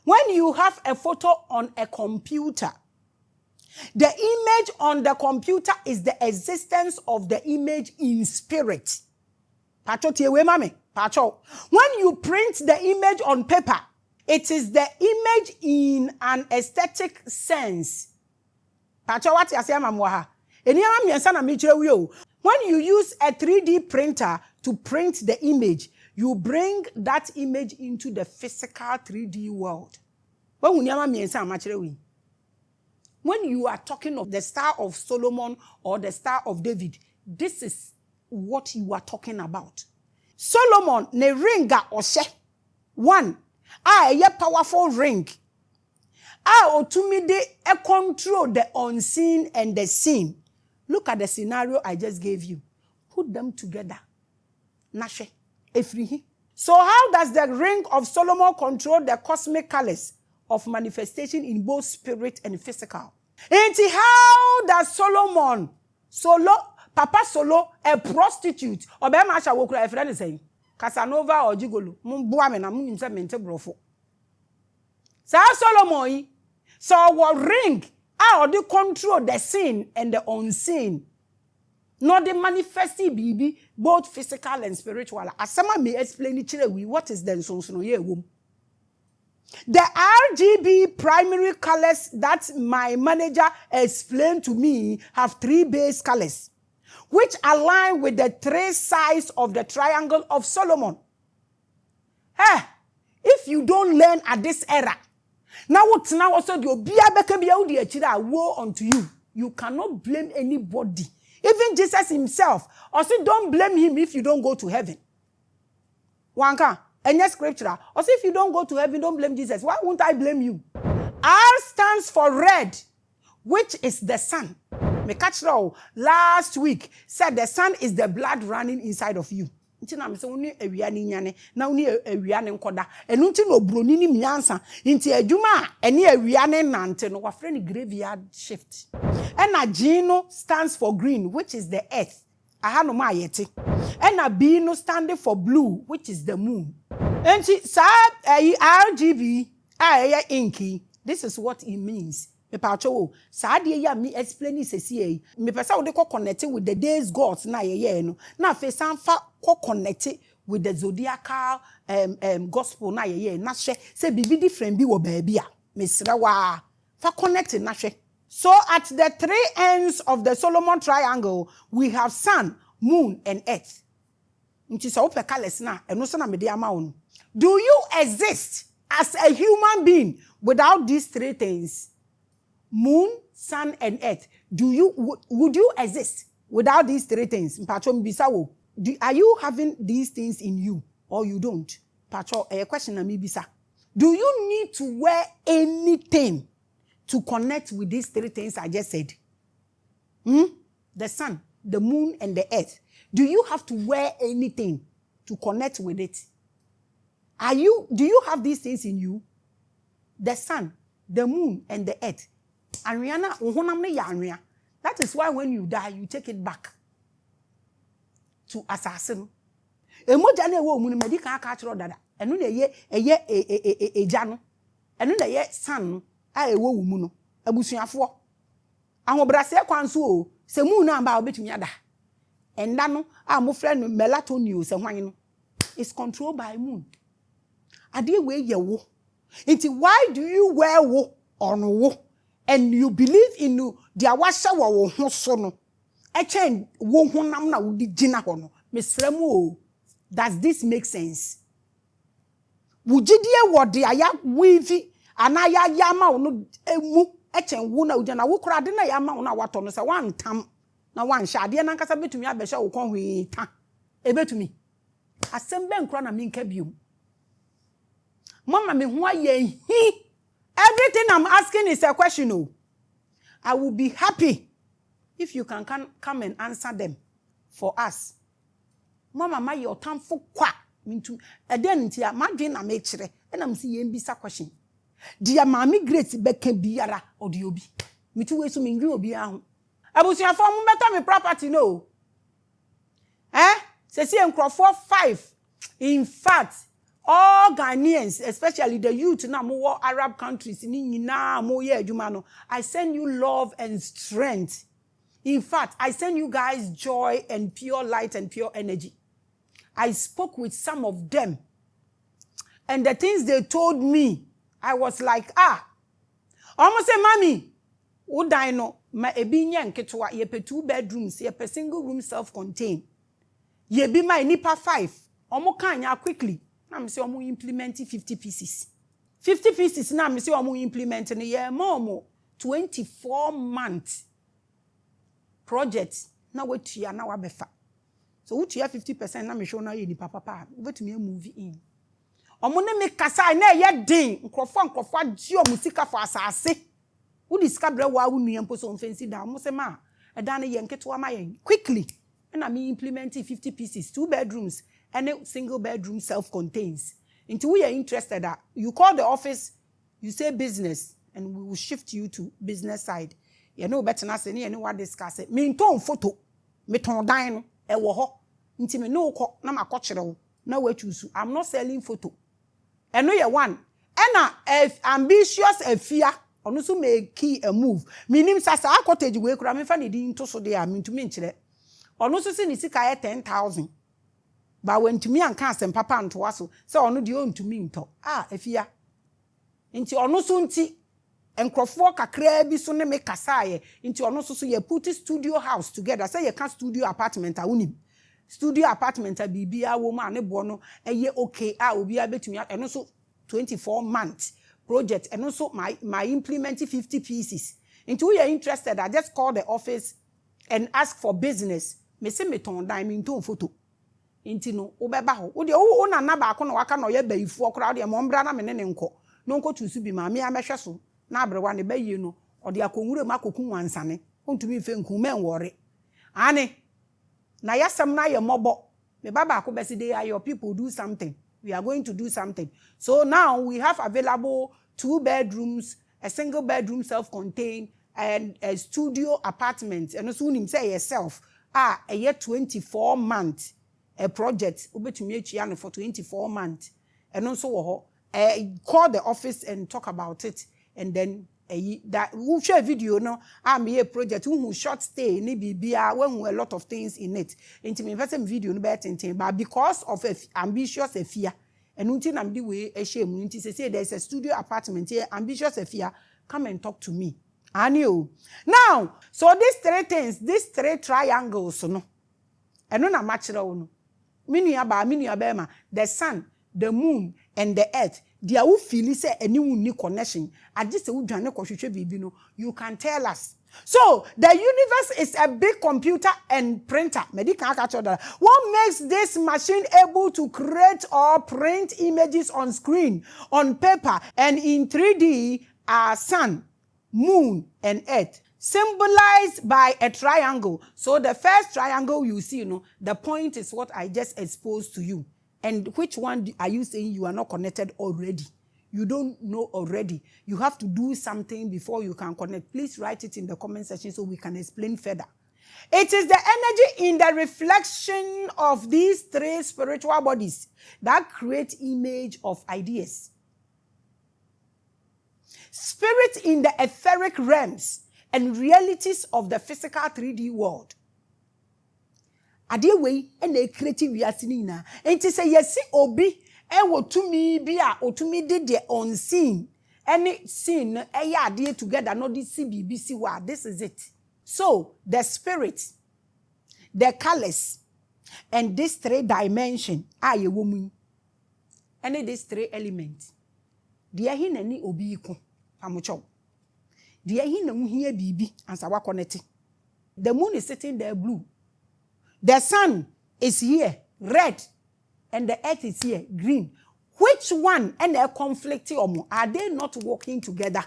when you have a photo on a computer, the image on the computer is the existence of the image in spirit. When you print the image on paper, it is the image in an aesthetic sense. When you use a 3D printer to print the image, you bring that image into the physical 3D world. When you are talking of the Star of Solomon or the Star of David, this is what you are talking about. Solomon ne ringa oshe. One, a powerful ring. Otumide control the unseen and the seen. Look at the scenario I just gave you. Put them together. Nashe. Efrihi. So how does the ring of Solomon control the cosmic colors of manifestation in both spirit and physical? And how does Papa Solo, a prostitute, or Bemasha will cry a friend saying, Casanova or Gigolo, Mumbuamena, Mumsa Mente Brofo. So Solomon, so what ring, how do control the seen and the unseen? Not the manifesting baby, both physical and spiritual. As someone may explain it to you, what is the so no. The RGB primary colors that my manager explained to me have 3 base colors. which align with the 3 sides of the triangle of Solomon. Hey, if you don't learn at this era, now what's now also the woe unto you. You cannot blame anybody. Even Jesus himself. Also, don't blame him if you don't go to heaven. Wanka, any scripture. Also, if you don't go to heaven, don't blame Jesus. Why won't I blame you? R stands for red, which is the sun. Me catch last week said the sun is the blood running inside of you. Nti na me se woni awia ni nyane na woni awia ne nkoda enu nti no broni ni miansa nti adwuma ene awia ne nante no wa frɛ graveyard shift. Ena G no stands for green, which is the earth. Aha no ma yete. Ena B no standing for blue, which is the moon. Nti sa RGB inky. This is what it means. Me pacho sa de ya me explain sesi me pesa wo de connect with the days gods na ye no na fe sanfa connect with the zodiacal gospel na ye na hwe say bibi different bi wo ba bia me sra wa fa connect na hwe. So at the 3 ends of the Solomon triangle we have sun, moon and earth. Nti so wo pe colors na eno so na me de ama wo. Do you exist as a human being without these 3 things? Moon, sun, and earth. Would you exist without these 3 things? Are you having these things in you or you don't? Pacho, a question na mi bisa. Do you need to wear anything to connect with these 3 things I just said? The sun, the moon, and the earth. Do you have to wear anything to connect with it? Do you have these things in you? The sun, the moon, and the earth. Ariana, that is why when you die, you take it back to assassin. Emoja na wo mu medical culture dada. Enu na ye eja no. Enu na ye san no a ewo wu mu no. Abusuafo. Ahobrase kwanso o. Se mu na amba obetumi ada. Enda no a mo frɛ no melatonin se hwan no. Is controlled by moon. Ade we ye wo. Nti why do you wear wo on wo? And you believe in the awasha wo ho so no. Echen wo honam na wo di gina ho no. Mesremu o. Does this make sense? Wujidie wo de aya wevi anaya yama no emu echen wo na ujana wo kura de na yama wo na wato no se wan tam na wan hya de na nkasa betumi abehya wo kon hwe ta. Ebetumi. Asembe nkura na minka biom. Mama me ho aye hi. Everything I'm asking is a question. Oh. I will be happy if you can come and answer them for us. Mama, my your time for kwa. Mintu. Then tia madwin na mechire. And I'm see yembisa question. Dia mami great beke biara odi obi. Mitu we so mingri obi ahu. Abusia for mo better me property no. Se see enkrofo 5. In fact, all Ghanaians, especially the youth na more Arab countries, I send you love and strength. In fact, I send you guys joy and pure light and pure energy. I spoke with some of them. And the things they told me, I was like, almost say, Mommy, would I know? My ebinya nketwa, yepe 2 bedrooms, yepe single room self-contained. Ye be my nipa 5. Omo kanya quickly. Na me say omo implement 50 pieces. 50 pieces na me say omo implement ne ye more 24 months project na wetua na wabefa. So wetua 50% na me show na ye ni papa. Wetumi move in. Omo ne me kasa na ye den nkrofo agi omo sika for asase. Wo disika bre wa wo nua mpo so mfensi da omo se ma eda na ye nketo ma ye quickly. And I mean implementing 50 pieces, 2 bedrooms, and a single bedroom self-contains. Until we are interested, you call the office, you say business, and we will shift you to business side. You know better than us, and you know what discuss it. Me ton photo, me ton dino, e woho. Until me no ko na makochero. Na we choose. I'm not selling photo. And no you one. And ambitious a fear. Also make key a move. Minim sasa a cottage we kura me fa ne din to so there. Me to me nchire. Ono so se ni sika 10,000. But when to me and cast papa and to us, so ono di on to me nto. Efia. Nti ono so nti Enkrofo kakra bi so ne me kasaye into ono so ye put studio house together say ye can studio apartment a unim studio apartment a bibia wo ma ne bo no eye okay a obi abetumi eno so 24 months project eno so my implement 50 pieces into you are interested I just call the office and ask for business me say me ton dan me ton photo into no obeba ho wo de wo na na ba ko no waka no ye bayifu okra de mo mbra na me ne nko no nko tusu bi ma me amehwe so na abrewa ne bayi no ode akonwure makoku wansane ontumi fe nku men wore ane na yasem na ye mobo me baba ako besi dey your people do something we are going to do something so now we have available 2 bedrooms a single bedroom self-contained and a studio apartment and so unim say yourself a year 24 months a project obetumi atua for 24 months and also wo call the office and talk about it and then that we share video no me a project who short stay ni bibia when a lot of things in it into me invest video no better thing but because of ambitious fear and until am the way a shame until say there's a studio apartment here ambitious fear come and talk to me anio now so these 3 things these 3 triangles no and no na match no minu the sun the moon and the earth dia wo feel say any uni connection age say wo dwane kohwehwe bibi no you can tell us so the universe is a big computer and printer medical catch that what makes this machine able to create or print images on screen on paper and in 3D are sun moon and earth symbolized by a triangle so the first triangle you see the point is what I just exposed to you. And which one are you saying you are not connected already? You don't know already. You have to do something before you can connect. Please write it in the comment section so we can explain further. It is the energy in the reflection of these 3 spiritual bodies that create image of ideas. Spirit in the etheric realms and realities of the physical 3D world. Ade wey na creative yasini na enti say yesi obi e wo tumi bi a otumi de unseen any scene e ya ade together no this CBBC wa this is it so the spirit the colors and this 3 dimension ye wo mu and these 3 elements de hi na ni obi ko pamocho de hi na hu hia bibi ansa wa connect the moon is sitting there blue. The sun is here, red, and the earth is here, green. Which one and they conflict are they not working together?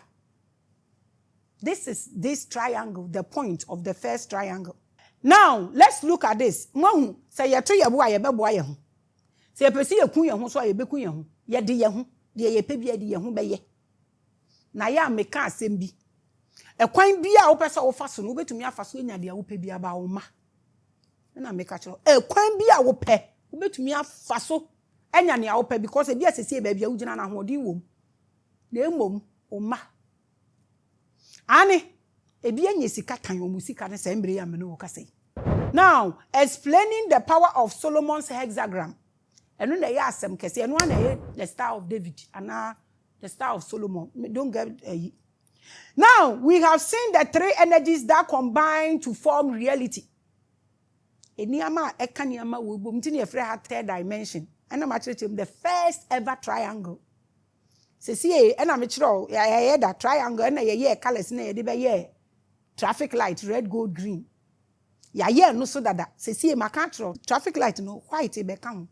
This is this triangle, the point of the first triangle. Now, let's look at this. Mahu say ye to ye bo aye bebo aye ho. Say pesi ye kun ye ho so aye be kun ye ho. Ye de ye ho, de ye pe bia de ye ho be ye. Na ya meka asem bi. Ekwan bi a wo pesa wo fa so no betumi afa so nya de wo pe bia ba wo ma. Na make actual kwan bi a wo pe wo betumi afa so enya ne a wo pe because e bi asese ba bia wo gina na hodin wom na emom o ma ani e bi anya sika tan o musika ne sembre ya me no ka say now explaining the power of Solomon's hexagram eno na ya asem kese eno na the Star of David and the Star of Solomon don't get now we have seen the 3 energies that combine to form reality. Eniama ekaniama wo bom tini efre ha 3 dimension ena ma kire the first ever triangle sesi ena me kire ya that triangle ena ye colors na ye de be ye traffic light red gold green ya ye no so dada sesi ma kan traffic light no white e be kan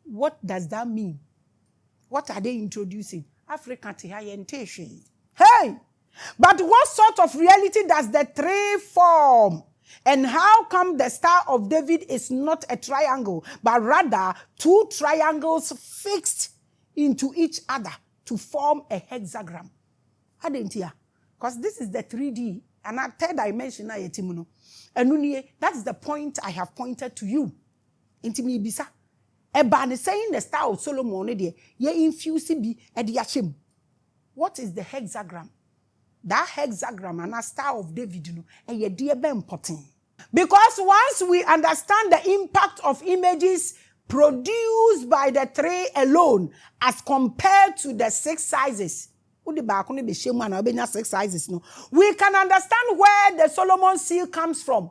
what does that mean? What are they introducing? African to hey, but what sort of reality does the 3 form? And how come the Star of David is not a triangle, but rather 2 triangles fixed into each other to form a hexagram? I didn't hear. Because this is the 3D and a 3rd dimension. And that's the point I have pointed to you. Intimi bisa. Eba saying the Star of Solomon, ye infuse be ediashim. What is the hexagram? That hexagram and a Star of David, and ye dear ben potting. Because once we understand the impact of images produced by the 3 alone as compared to the 6 sizes, Udi ba ko ne be shemu ana obenya 6 sizes no. We can understand where the Solomon seal comes from.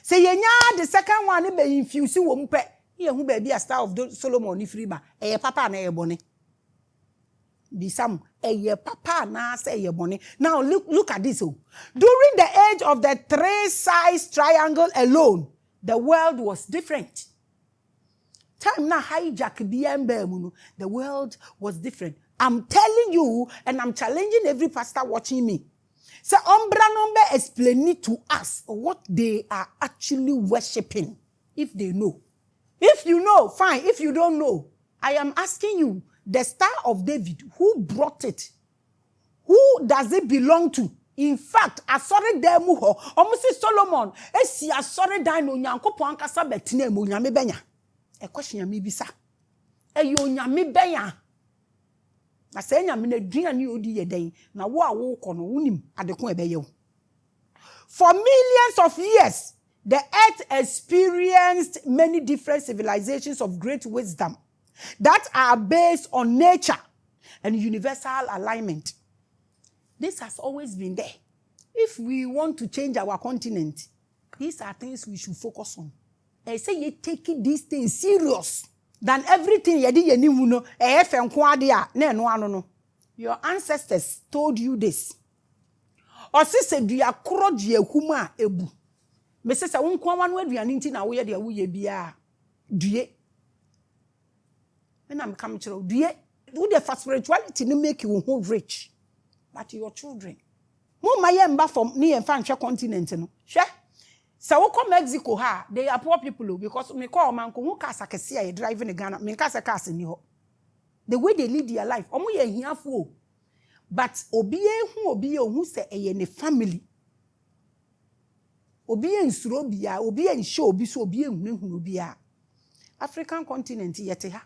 Say yenya the second one be infuse wo mpe. Ye hu ba bi a star of Solomon ni free ba. Eye papa na eye bone. Bisam eye papa na say eye bone. Now look at this. During the age of the 3-size triangle alone, the world was different. Time na hijack BMB, the world was different. I'm telling you, and I'm challenging every pastor watching me. So, Umbra number explain it to us what they are actually worshipping, if they know. If you know, fine. If you don't know, I am asking you, the Star of David, who brought it? Who does it belong to? In fact, asore demu ho, almost Solomon, esi asore dai no Nyankopon ankasa betine mu nyame benya. E question nyame bisa. E yo nyame benya. Na se nyame na duane odi ye den, na wo a wo kɔ no wonim adeko ebeye wo. For millions of years, the earth experienced many different civilizations of great wisdom that are based on nature and universal alignment. This has always been there. If we want to change our continent, these are things we should focus on. I say you taking these things serious than everything you did. Your ancestors told you this. Or sister, do you crowd ye huma ebu? Mrs. I won't come one way we are ninety now. We are the way be a do ye. When I'm coming to do ye, do the first spirituality to make you whole rich. But your children. Mo mayemba from ni enfantwa continent no. Hwe. So we come Mexico ha, they are poor people because me call man ko hu cars akese a driving in Ghana. Me cars ni ho. The way they live their life, omo ye hiafo. But obiye hu se eye ne family. Obiye nsuro bia, obiye nsho obi so obiye hu bia. African continent yete ha.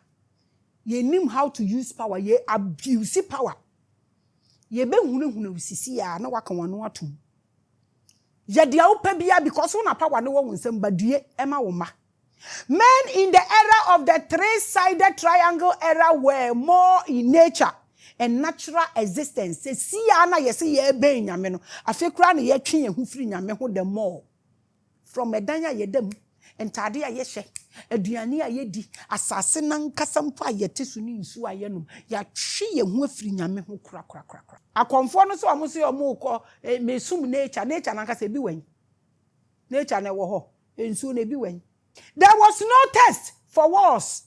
Ye nim how to use power, ye abuse power. Ye be hunu usisi ya na waka wanu atum. Ye dia upe bia because una power no wo nsem badue ema wo ma. Men in the era of the 3-sided triangle era were more in nature and natural existence. Se si ya na ye se ye be nyame no. Afekura na ye twen ye hu firi nyame ho the more. From edanya ye dem entade a ye hye aduane a ye di asase nan kasampo a ye tesu ni nsu a ye nom ya twe ye hu afiri nyame ho kura akonfo no so omo se omo ko mesum nature nan kasa bi wan nature na wo ho ensu na bi wan. There was no test for wars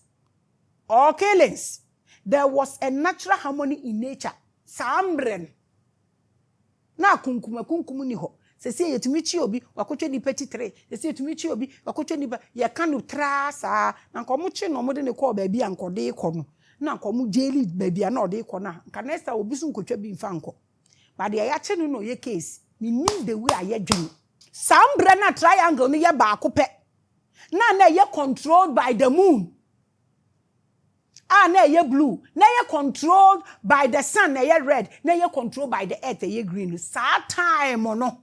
or killings. There was a natural harmony in nature. Sambren na kunkum ni ho. Se yetumi chi obi wakotwe ni peti 3 se yetumi chi obi wakotwe ni ba ye kanu trasa na nkomo chi no mo de ne ko ba bia nkode ko no na nkomo jeli ba bia na ode ko na nka nesta obi su nkotwa bi mfa nko ba de ya chi no ye case ni need the way aye dwen sambre na triangle ni ye ba akopɛ na ye controlled by the moon na ye blue na ye controlled by the sun na ye red na ye controlled by the earth ye green sa time no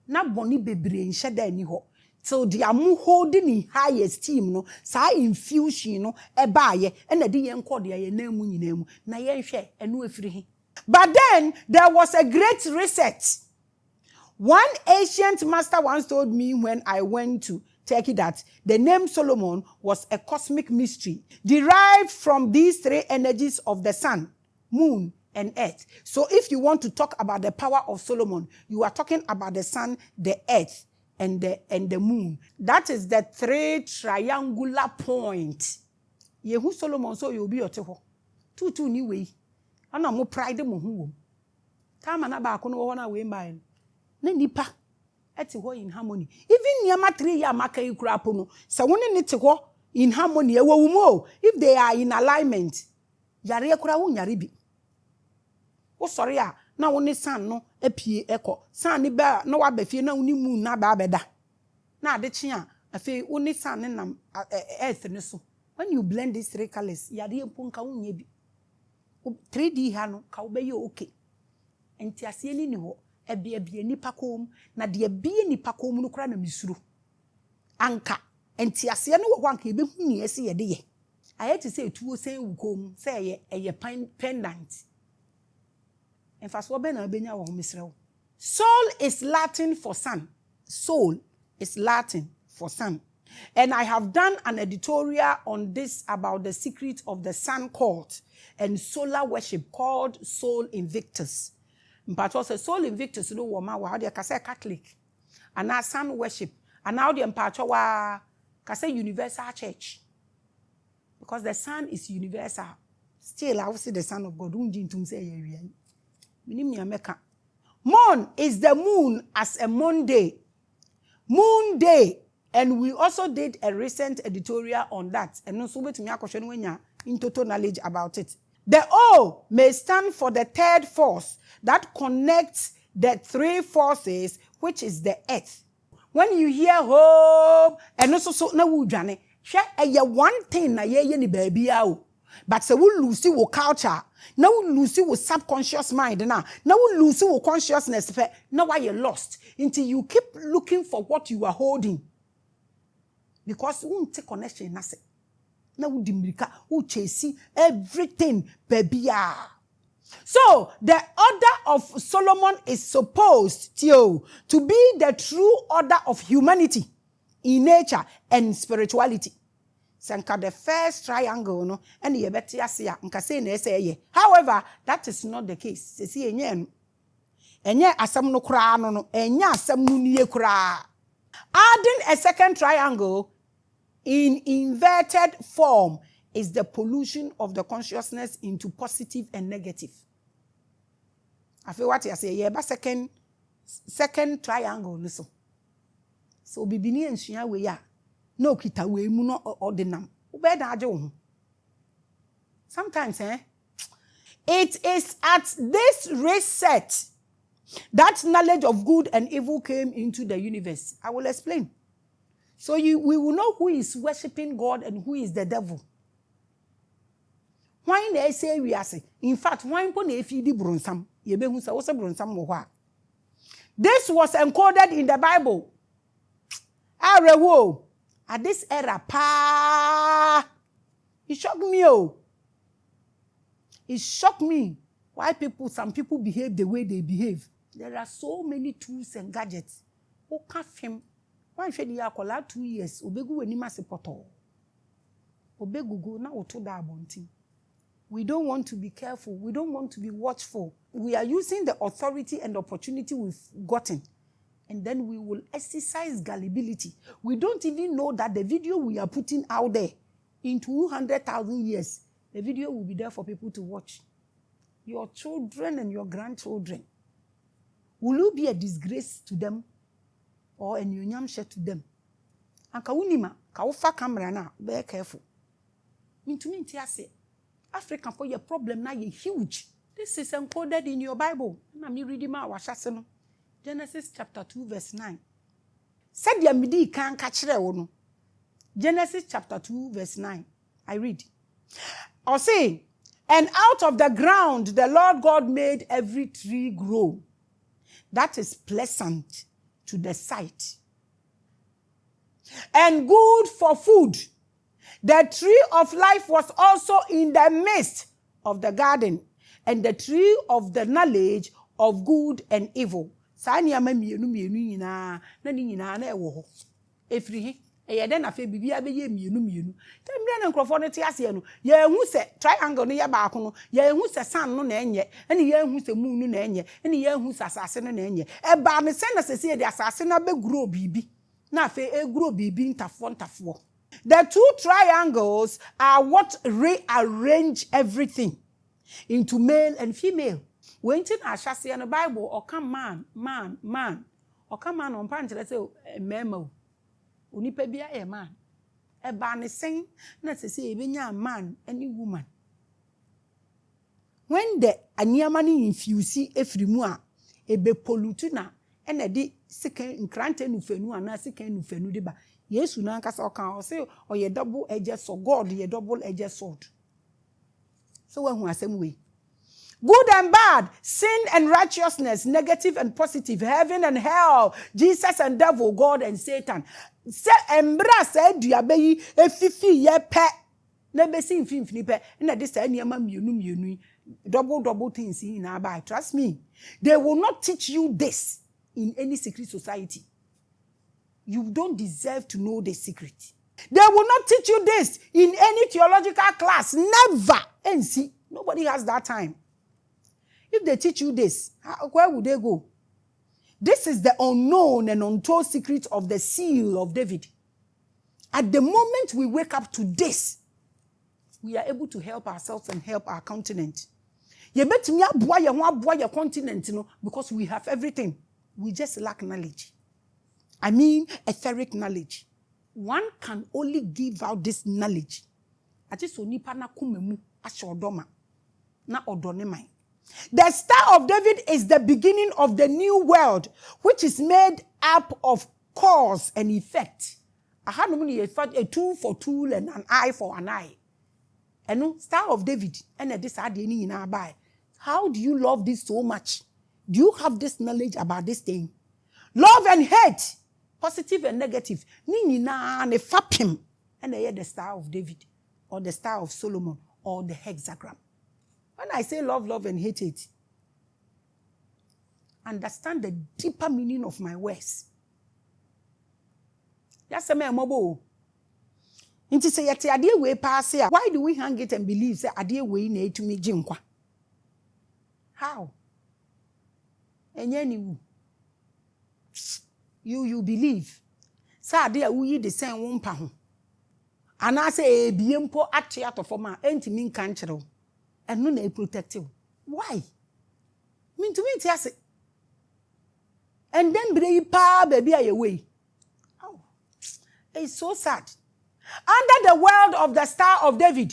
na boni bebre nhye da ni ho till the am holding in high esteem no sa infusion no e baaye na de ye nkode ye na mu nyina mu na ye hwe eno afiri hi. But then there was a great reset. One ancient master once told me when I went to Turkey that the name Solomon was a cosmic mystery derived from these 3 energies of the sun, moon, and earth. So if you want to talk about the power of Solomon, you are talking about the sun, the earth, and the moon. That is the 3 triangular point. Yehu Solomon so you be oteho. Tutu ni we. Ana mo pride mo hu. Tama na ba ko no na we mba. Na nipa eti ho in harmony. Even niama 3 ya maka ikura po no. Se woni ne te ho in harmony e wo mu. If they are in alignment, yare ekura wo nyare bi. Wo sori a na woni san no apie eko. San ni ba na wa ba fie na woni moon na ba beda. Na ade chi a afi woni san ne nam earth ne so. When you blend these 3 colors, yare emponka wo nya bi. 3D ha no ka wo be ye okay. Enti ase ni ho. Ebie nipa kom na de ebie nipa kom no kra na misuru anka enti ase no wo anka ebe hu ni ese ye de ye aye ti say tuo sen wu kom say ye pendant En fa so be na benya wo misrew. Soul is Latin for sun. Soul is Latin for sun. And I have done an editorial on this about the secret of the sun cult and solar worship called Soul Invictus. But also Soul Invictus no woman wa de kase Catholic and our sun worship and now the mpacho wa kase universal church. Because the sun is universal. Still I will see the son of God. Moon is the moon as a Monday. Moon day. And we also did a recent editorial on that. And also with me in total knowledge about it. The O may stand for the third force that connects the three forces, which is the earth. When you hear hope, and also so na wujane, share a one thing na ye ni baby out. But se we lose your culture. Now we lose your subconscious mind. Now we lose your consciousness. Now why you lost until you keep looking for what you are holding. Because we won't take connection. Now we dimrika, we chase everything, baby. So the order of Solomon is supposed to be the true order of humanity in nature and spirituality. Sanka the first triangle no and the yebeti asia nka say na ese ye. However, that is not the case. Sesi enye asam no kura no enye asam no nie kura. Adding a second triangle in inverted form is the pollution of the consciousness into positive and negative. I feel what you say yeah, but second triangle listen. So bibini ensua we ya no kita we mu no ordinam. Ubeda aje wo. Sometimes it is at this reset that knowledge of good and evil came into the universe. I will explain. So we will know who is worshiping God and who is the devil. Why they say we are say? In fact, why pon e fi di bronsam? Ye be hu say wo say bronsam wo ho. This was encoded in the Bible. Arewo. At this era, it shocked me. It shocked me why some people behave the way they behave. There are so many tools and gadgets. Okafem. Why should you call 2 years? Obegu enima sepoto. Obegu na oto da abonti. We don't want to be careful. We don't want to be watchful. We are using the authority and opportunity we've gotten. And then we will exercise gullibility. We don't even know that the video we are putting out there in 200,000 years, the video will be there for people to watch. Your children and your grandchildren. Will you be a disgrace to them or a nyonyamshe to them? And kawunima, kawufa camera na, be careful. Into me, say, African for your problem now is huge. This is encoded in your Bible. Na me reading ma washaseno. Genesis chapter 2 verse 9. Said ya midi kan kachire wono. Genesis chapter 2 verse 9. I read. Or say, and out of the ground the Lord God made every tree grow that is pleasant to the sight and good for food. The tree of life was also in the midst of the garden, and the tree of the knowledge of good and evil. Sanya mienu nyina na ni nyina na ewo ho efrihi eyede na fe bibia be ye mienu temre na nkrofo no te ase no ye hu se triangle no ye ba ko no ye hu se sun no na enye ene ye hu se moon no na enye ene ye hu se asase no na enye e ba me se na se se de asase na be grow bibi na fe e grow bibi ntafo. The two triangles are what rearrange everything into male and female. When tin ashase in the Bible or come man or come man on panch let's say memo onipa bia a man e ba ne sen na say ebenya man any woman. When the aniama ni infuse efrimu a ebe pollute na e na de second nkrante nu fenu ana second nu fenu de ba Yesu na nkasa o kan o say o ye double edged sword. God ye double edged sword. So when who asem we good and bad, sin and righteousness, negative and positive, heaven and hell, Jesus and devil, God and Satan. Se embra se duabeyi efifi ye pe na besi mfimfini pe na de sa niama mienu double things in our buy. Trust me. They will not teach you this in any secret society. You don't deserve to know the secret. They will not teach you this in any theological class. Never. And see, nobody has that time. If they teach you this, where would they go? This is the unknown and untold secret of the seal of David. At the moment we wake up to this, we are able to help ourselves and help our continent. Because we have everything. We just lack knowledge. I mean, etheric knowledge. One can only give out this knowledge. The Star of David is the beginning of the new world, which is made up of cause and effect. A tool for tool and an eye for an eye. And Star of David, and this idea in our buy. How do you love this so much? Do you have this knowledge about this thing? Love and hate, positive and negative. Ni na ne fapim, and the Star of David, or the Star of Solomon, or the hexagram. When I say love and hate it, understand the deeper meaning of my words. That's a me mobo. Inti say yeti adie we pass here. Why do we hang it and believe say adie we na etumi jinkwa? How? Enye you believe. Say adie we the same wompa ho. Ana say ebie mpo ate atofoma entimi nka nkyerɛw. Eno na protective. Why? Mean to me tiase. And then brei pa baby away. Oh. It's so sad. Under the world of the Star of David,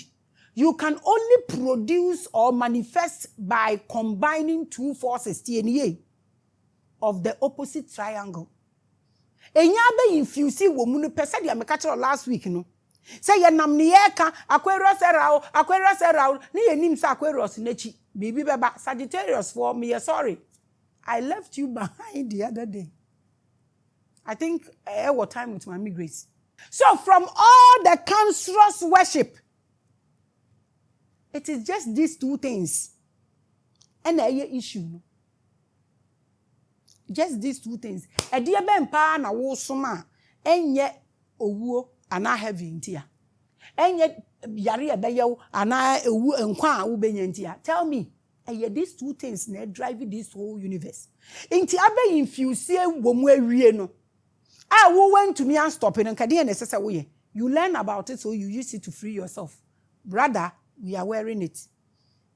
you can only produce or manifest by combining two forces TNA of the opposite triangle. Enyabe infuse womunu pesa dia meka last week no. Say ye nam ne yeka Aquarius erao ni enim sa Aquarius nechi bibi beba Sagittarius for me sorry. I left you behind the other day. I think what time with Maame Grace. So from all the cancerous worship, it is just these two things. And a issue. Just these two things. A dear ben pa na wo soma enye owuo ana heavy ntia. Enye yare ebeyew ana ewu enkwa a wo benya ntia. Tell me, these two things na drive this whole universe. Nti abe infuse wo mu awie no. Who went to me and stop it and you learn about it, so you use it to free yourself. Brother, we are wearing it.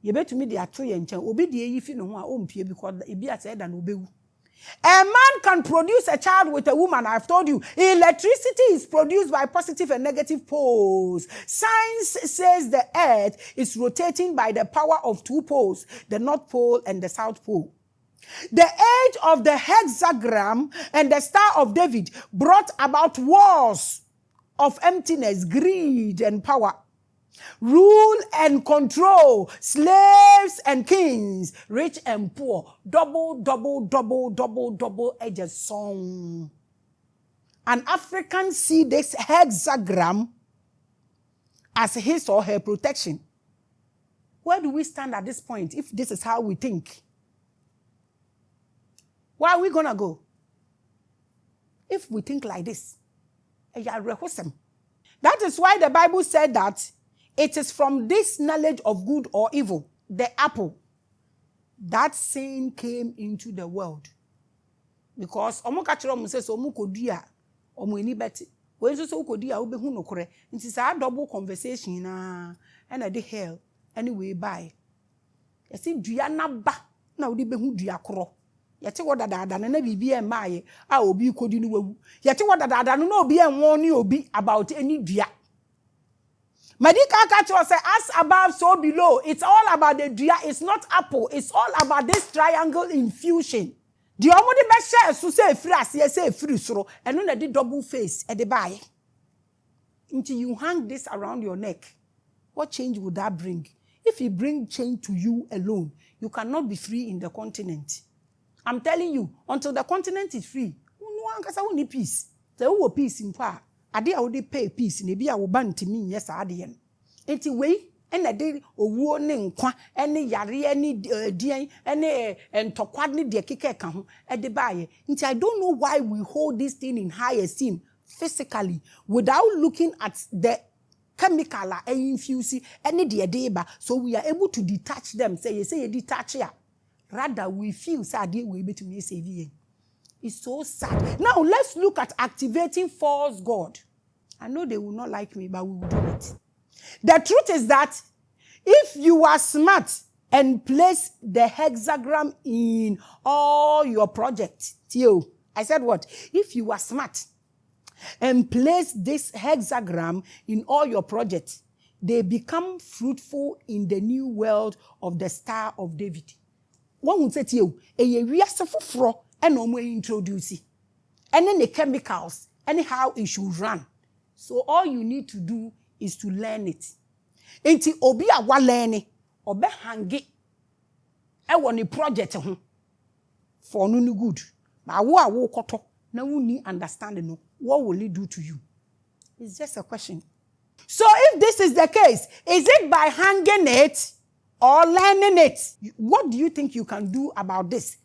You bet to me they are too young. Obi the if you know own because it be said and obey. A man can produce a child with a woman. I've told you, electricity is produced by positive and negative poles. Science says the earth is rotating by the power of two poles, the North Pole and the South Pole. The age of the hexagram and the Star of David brought about wars of emptiness, greed and power, rule and control, slaves and kings, rich and poor, double-edged song. An African see this hexagram as his or her protection. Where do we stand at this point if this is how we think? Where are we gonna go? If we think like this, that is why the Bible said that it is from this knowledge of good or evil, the apple, that sin came into the world. Because omokachiro says omukodia omuenibeti. When so kodia obehu nokore. It is a double conversation na and a hell anyway by. You see dua na ba na odi behu dua koro. Yete wodadada na bibi e maaye a obi kodi no wawu. Yete wodadada no na obi enwon ni obi about any dua. Medical culture say as above so below. It's all about the dua. It's not apple. It's all about this triangle infusion. The omodi be share so say free ase say free soro eno na di double face e de bae. Until you hang this around your neck. What change would that bring? If it bring change to you alone, you cannot be free in the continent. I'm telling you, until the continent is free, no one can say peace. There will peace in power. Ade a wode pay peace ne bia wo ba ntimi yes ade yen. Enti wei ena de owuo ne nkwa ene yare ene dien ene ntokwa ne de keke ka ho de baaye. Nti I don't know why we hold this thing in high esteem physically without looking at the chemical infuse any de so we are able to detach them. Say you detach ya. Rather we feel sad we able to me save. It's so sad. Now let's look at activating false god. I know they will not like me, but we will do it. The truth is that if you are smart and place the hexagram in all your projects, I said what? If you are smart and place this hexagram in all your projects, they become fruitful in the new world of the Star of David. One would say to you, we are so and no more introduce and then the chemicals, anyhow it should run. So all you need to do is to learn it. Enti obi a wa learn obe hangi e woni project ho for no good. Ma wo a wo koto na wo ni understanding no, what will it do to you? It's just a question. So if this is the case, is it by hanging it or learning it? What do you think you can do about this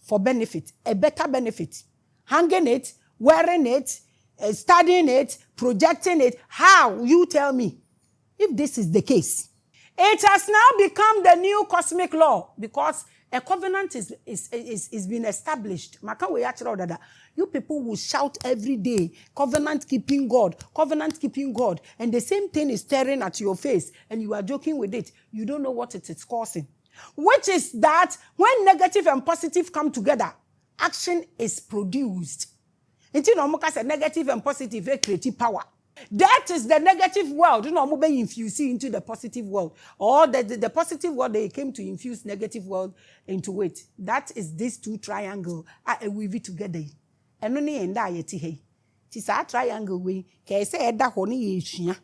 for benefit, a better benefit? Hanging it, wearing it, studying it, projecting it. How? You tell me. If this is the case, it has now become the new cosmic law because a covenant is being established. You people will shout every day, covenant keeping God, and the same thing is staring at your face, and you are joking with it. You don't know what it is causing. Which is that when negative and positive come together, action is produced. Until negative and positive create power. That is the negative world. You know, infuse into the positive world. Or the positive world, they came to infuse negative world into it. That is these two triangles. I weave it together. And only in that yet hey. Tis a triangle way. Can say that honey yeshia.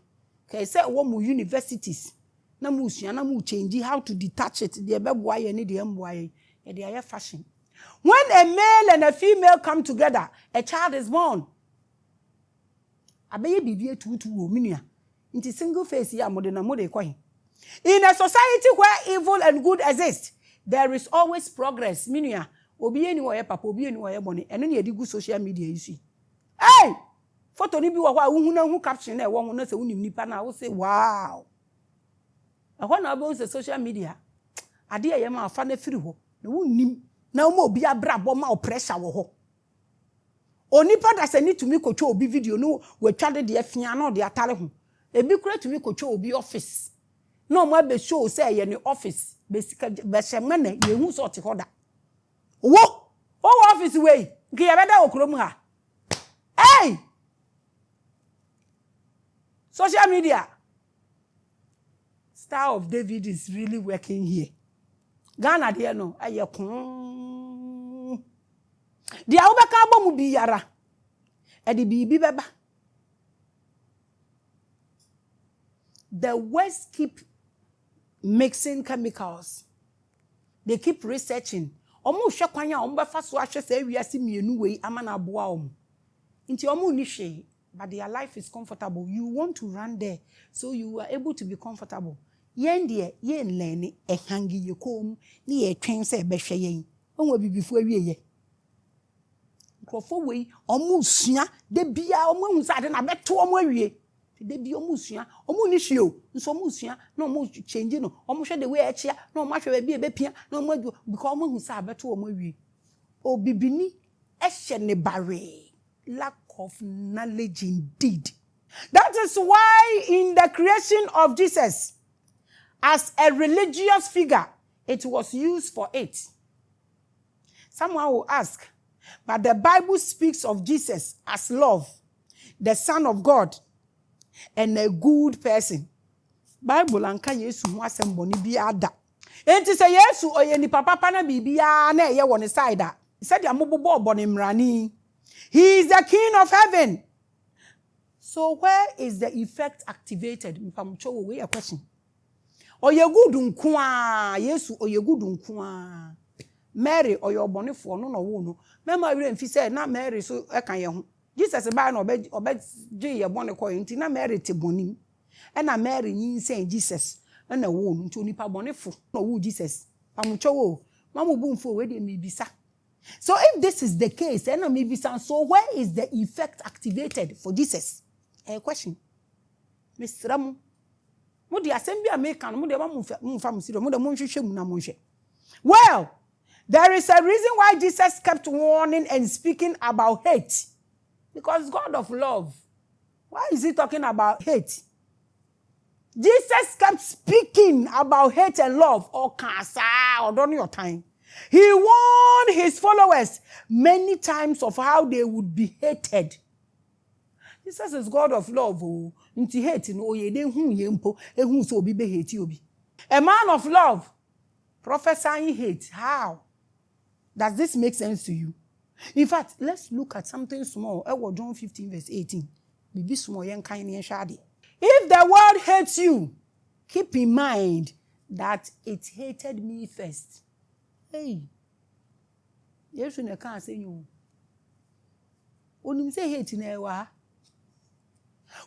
Can say one universities. Na musia na mu change how to detach it. The boy and the boy. They are fashion. When a male and a female come together, a child is born. Abeye bibie tutu ominia. Inti single face ya modena mode kwai. In a society where evil and good exist, there is always progress. Minia, obi eni wo ye papa, obi eni wo ye boni. Eno ne yedi gu social media you see. Hey! Photo ni bi wo kwa hu na hu caption na wo hu na se unim nipa na wo say wow. Ehwa na bo se social media. Ade ye ma afa na firi ho. Na unim na mo obi abrabo ma pressure wo ho. Onipa da se ni tumi kotwa obi video no we twade de afia na de atare ho. Ebi kura tumi kotwa obi office. No mo be show say ye ni office basically be shemene ye hu so te hoda. Wo office wey nke ye beda okrom ha. Hey! Social media. Star of David is really working here. Ghana there no aye kun. Dia obeka bo mu biyara. E de bibi beba. The West keep mixing chemicals. They keep researching. Omo hwe kwanya omo befa so ahwe sa wiase mienu wei amana boa omo. Nti omo ni hwe, but their life is comfortable. You want to run there so you are able to be comfortable. Yen de yen learn e hangi ye kom ni ye twen se behwe yen. Onwa bibifo awie ye. Krofo wei omo sua de bia omo hu sa de na beto omo awie. De bia omo sua omo ni hwe o nso omo sua na omo change no omo hwe de we echia na omo ahwe bia bepia na omo adu because omo hu sa beto omo awie. O bibini ehye ne bare. Lack of knowledge indeed. That is why in the creation of Jesus as a religious figure, it was used for it. Someone will ask, but the Bible speaks of Jesus as love, the Son of God, and a good person. Bible anka Yesu ho asemboni bi ada. Enti se Yesu oye ni papa na bibia na eye won side a. Said ya mobobo oboni mrani. He is the King of heaven. So where is the effect activated? Mpamcho we a question. Oye gudu nko Yesu oye gudu nko Mary oye obonefo no no wo no. Mema we mfi say na Mary so e kan ye ho. Jesus ba na obe je ye bone ko nti na Mary te bonim. E na Mary yin say Jesus. na wo no nti onipa bonefo na wo Jesus pamucho wo mamu bumfo we de mebisa. So if this is the case, then mebisa, so where is the effect activated for Jesus? A question. Mr. Ramu, mo di asem bi American mo de ma mo fa mo siro mo de mo nhwehwe mu na mo nhwe. Well, there is a reason why Jesus kept warning and speaking about hate. Because God of love. Why is he talking about hate? Jesus kept speaking about hate and love. Or cancer, or don't your time. He warned his followers many times of how they would be hated. Jesus is God of love. Nti hate no ye de hu ye mpo ehun so obi be hate obi. A man of love prophesying hate. How? Does this make sense to you? In fact, let's look at something small. John 15 verse 18. Bibi small yen kan ne hwade. If the world hates you, keep in mind that it hated me first. Hey. Yesu ne kan say you. Onim say hate na ewa.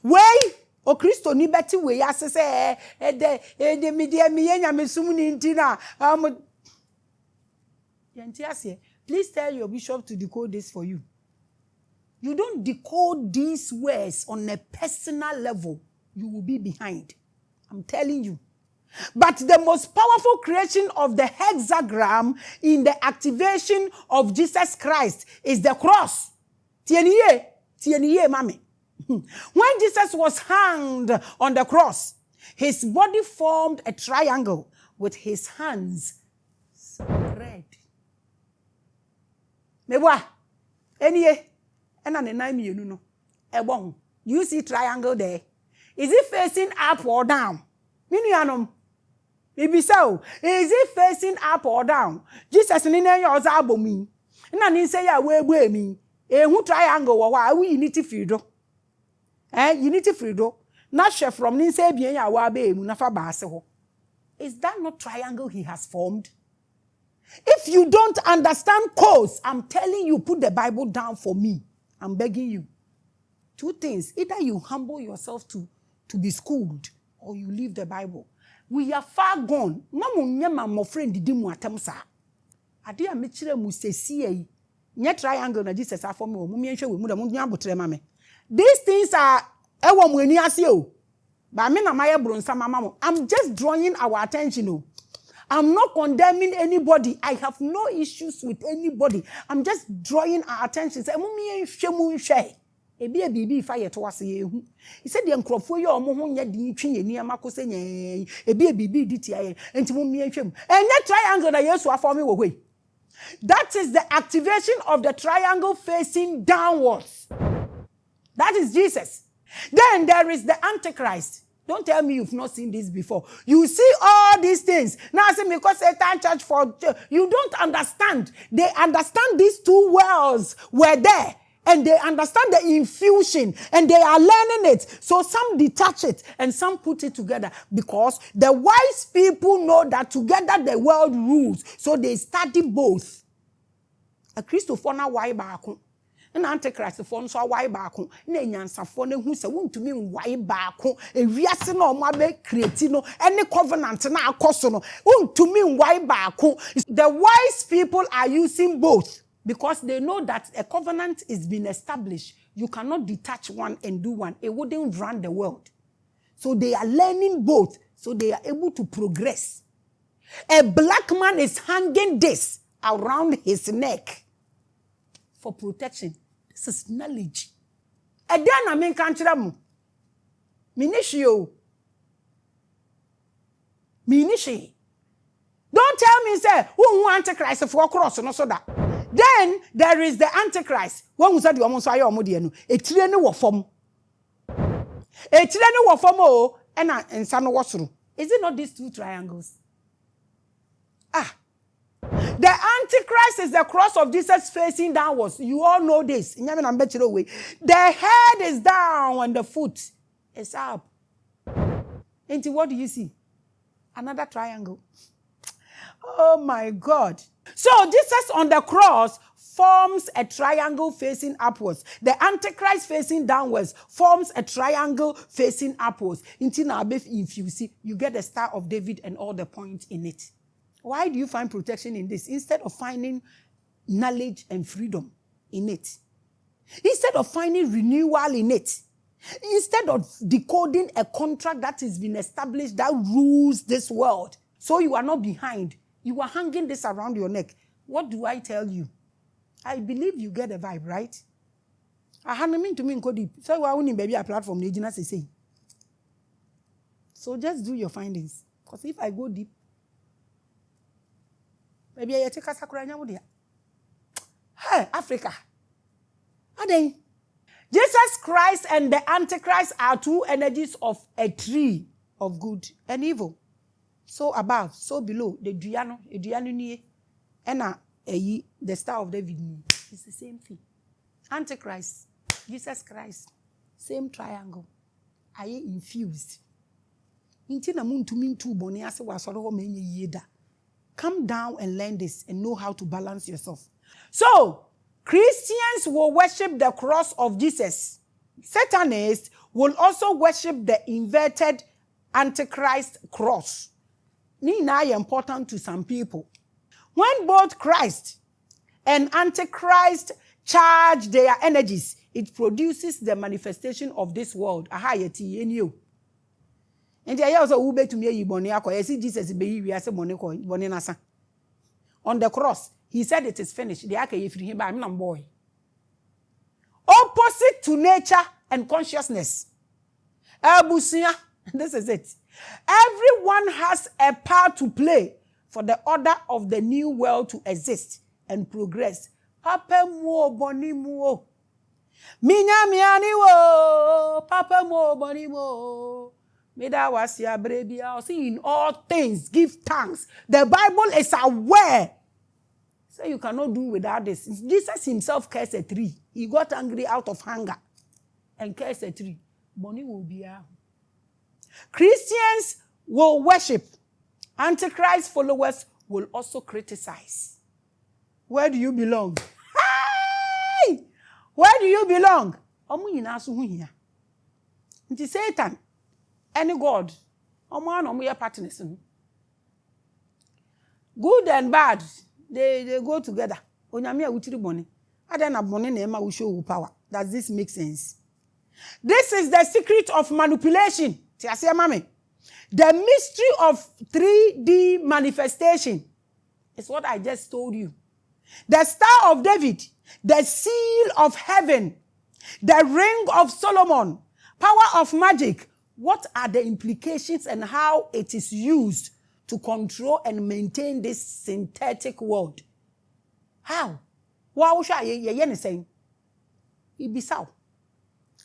Wey o Kristo ni beti we asese de media me yenya mesum ni ntina Yantiase, please tell your bishop to decode this for you. You don't decode these words on a personal level, you will be behind. I'm telling you. But the most powerful creation of the hexagram in the activation of Jesus Christ is the cross. Tieniye, Maame. When Jesus was hanged on the cross, his body formed a triangle with his hands spread. Mewa, eniye, ena ne nine mienu no. Ebon, you see triangle there? Is it facing up or down? Minuanom. Maybe so. Is it facing up or down? Jesus ni na yoza abomi. Na ni say ya we mi. Ehu triangle wa we unity freedo. Unity freedo. Na chef from ni say bien ya wa be emu na fa ba ase ho. Is that not triangle he has formed? If you don't understand cause, I'm telling you, put the Bible down for me. I'm begging you. Two things. Either you humble yourself to be schooled, or you leave the Bible. We are far gone. Mamu nyama mo friend didi mu atem sa. Ade a mechire mu sesi yi. Nye triangle na Jesus afom wo mu mienhwe we mu da mu nya botre ma me. These things are ewo mu ani ase o. Ba me na maye bronsa mama mo. I'm just drawing our attention o. I'm not condemning anybody. I have no issues with anybody. I'm just drawing our attention. Say mu mienhwe mu nhwe. Ebi bibi fa ye to wase ehu. He said the nkrofo ye omo ho nya di twi ye niam akose nya. Ebi bibi di tia ye. Enti mu mienhwem. Enye triangle na Yesu aforme wo hwe. That is the activation of the triangle facing downwards. That is Jesus. Then there is the Antichrist. Don't tell me you've not seen this before. You see all these things. Now I say because Satan church for you don't understand. They understand these two worlds were there. And they understand the infusion and they are learning it. So some detach it and some put it together because the wise people know that together the world rules. So they study both. A Christopher na why baako. Na Antichrist for so why baako. Na nyansafo na hu se wontumi why baako. Ewiase na omo abe create no any covenant na akoso no. Wontumi why baako. The wise people are using both. Because they know that a covenant is being established. You cannot detach one and do one. It wouldn't run the world. So they are learning both. So they are able to progress. A black man is hanging this around his neck for protection. This is knowledge. And then I mean, kanchiramu. Minishio. Don't tell me, say, who Antichrist for cross no so that. Then there is the Antichrist. One who said you almost saw your modiano. A trillion war form. A trillion war form, oh, and some was through. Is it not these two triangles? The Antichrist is the cross of Jesus facing downwards. You all know this. The head is down and the foot is up. And what do you see? Another triangle. Oh my God. So Jesus on the cross forms a triangle facing upwards. The Antichrist facing downwards forms a triangle facing upwards. Until now, if you see, you get the Star of David and all the points in it. Why do you find protection in this? Instead of finding knowledge and freedom in it. Instead of finding renewal in it. Instead of decoding a contract that has been established that rules this world. So you are not behind. You are hanging this around your neck. What do I tell you? I believe you get the vibe, right? I have mean to me in deep. So why wouldn't baby a platform say? So just do your findings. Because if I go deep, maybe I take a sakura. Hey, Africa. Are they? Jesus Christ and the Antichrist are two energies of a tree of good and evil. So above, so below, the Diano ni, and the Star of David. It's the same thing. Antichrist, Jesus Christ, same triangle. Are you infused? Come down and learn this and know how to balance yourself. So, Christians will worship the cross of Jesus. Satanists will also worship the inverted Antichrist cross. Nina is important to some people. When both Christ and Antichrist charge their energies, it produces the manifestation of this world. Aha, yeti enyo. And there also ube to me yiboni ako. You see Jesus be we ase moniko boni nasa. On the cross, he said it is finished. The ake yefiri him ba am boy. Opposite to nature and consciousness. Abusia, this is it. Everyone has a part to play for the order of the new world to exist and progress. Papa mo boni mo. Minya miani wo. Papa mo boni mo. Meda wasia brebia. See, in all things, give thanks. The Bible is aware. So you cannot do without this. Jesus himself cursed a tree. He got angry out of hunger and cursed a tree. Boni will be out. Christians will worship. Antichrist followers will also criticize. Where do you belong? Hey! Where do you belong? It's Satan. Any God. Partners. Good and bad, they go together. Does this make sense? This is the secret of manipulation. The mystery of 3D manifestation is what I just told you. The Star of David, the seal of heaven, the ring of Solomon, power of magic. What are the implications and how it is used to control and maintain this synthetic world? How? What shall you say? Ibisao.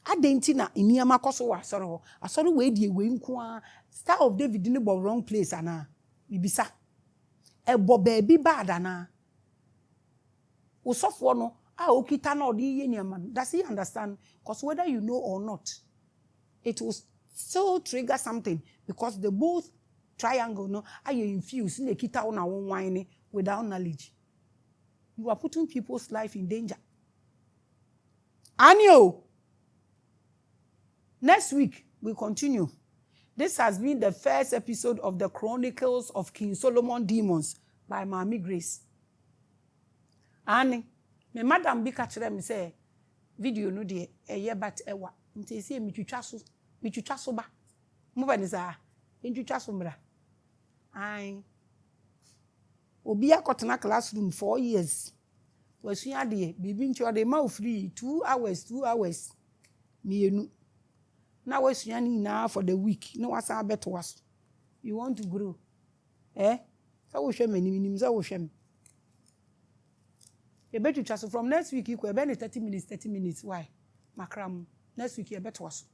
Adentina iniama koso wa soro asoro we die we nko Star of David ni bo wrong place ana bibisa ebo baabi bad ana usofo no a okita na odi ye niama. Does he understand? Because whether you know or not, it will still trigger something, because the both triangle no are you infused in kita una wine without knowledge. You are putting people's life in danger. Anyo. Next week, we continue. This has been the first episode of the Chronicles of King Solomon Demons by Maame Grace. And me madam bi kachere me say video no de eye but ewa. Nti say mitwitwa so ba. Mo ba ni za ntwitwa so mra. Ai. Obi akotena classroom 4 years. Wasua de bibi nti o de ma free 2 hours. Mienu. Now we're now for the week. No what's our better was. You want to grow. So we share many minimums. I will share. You better trust from next week. You could 30 minutes. Why? Macram. Next week you better was.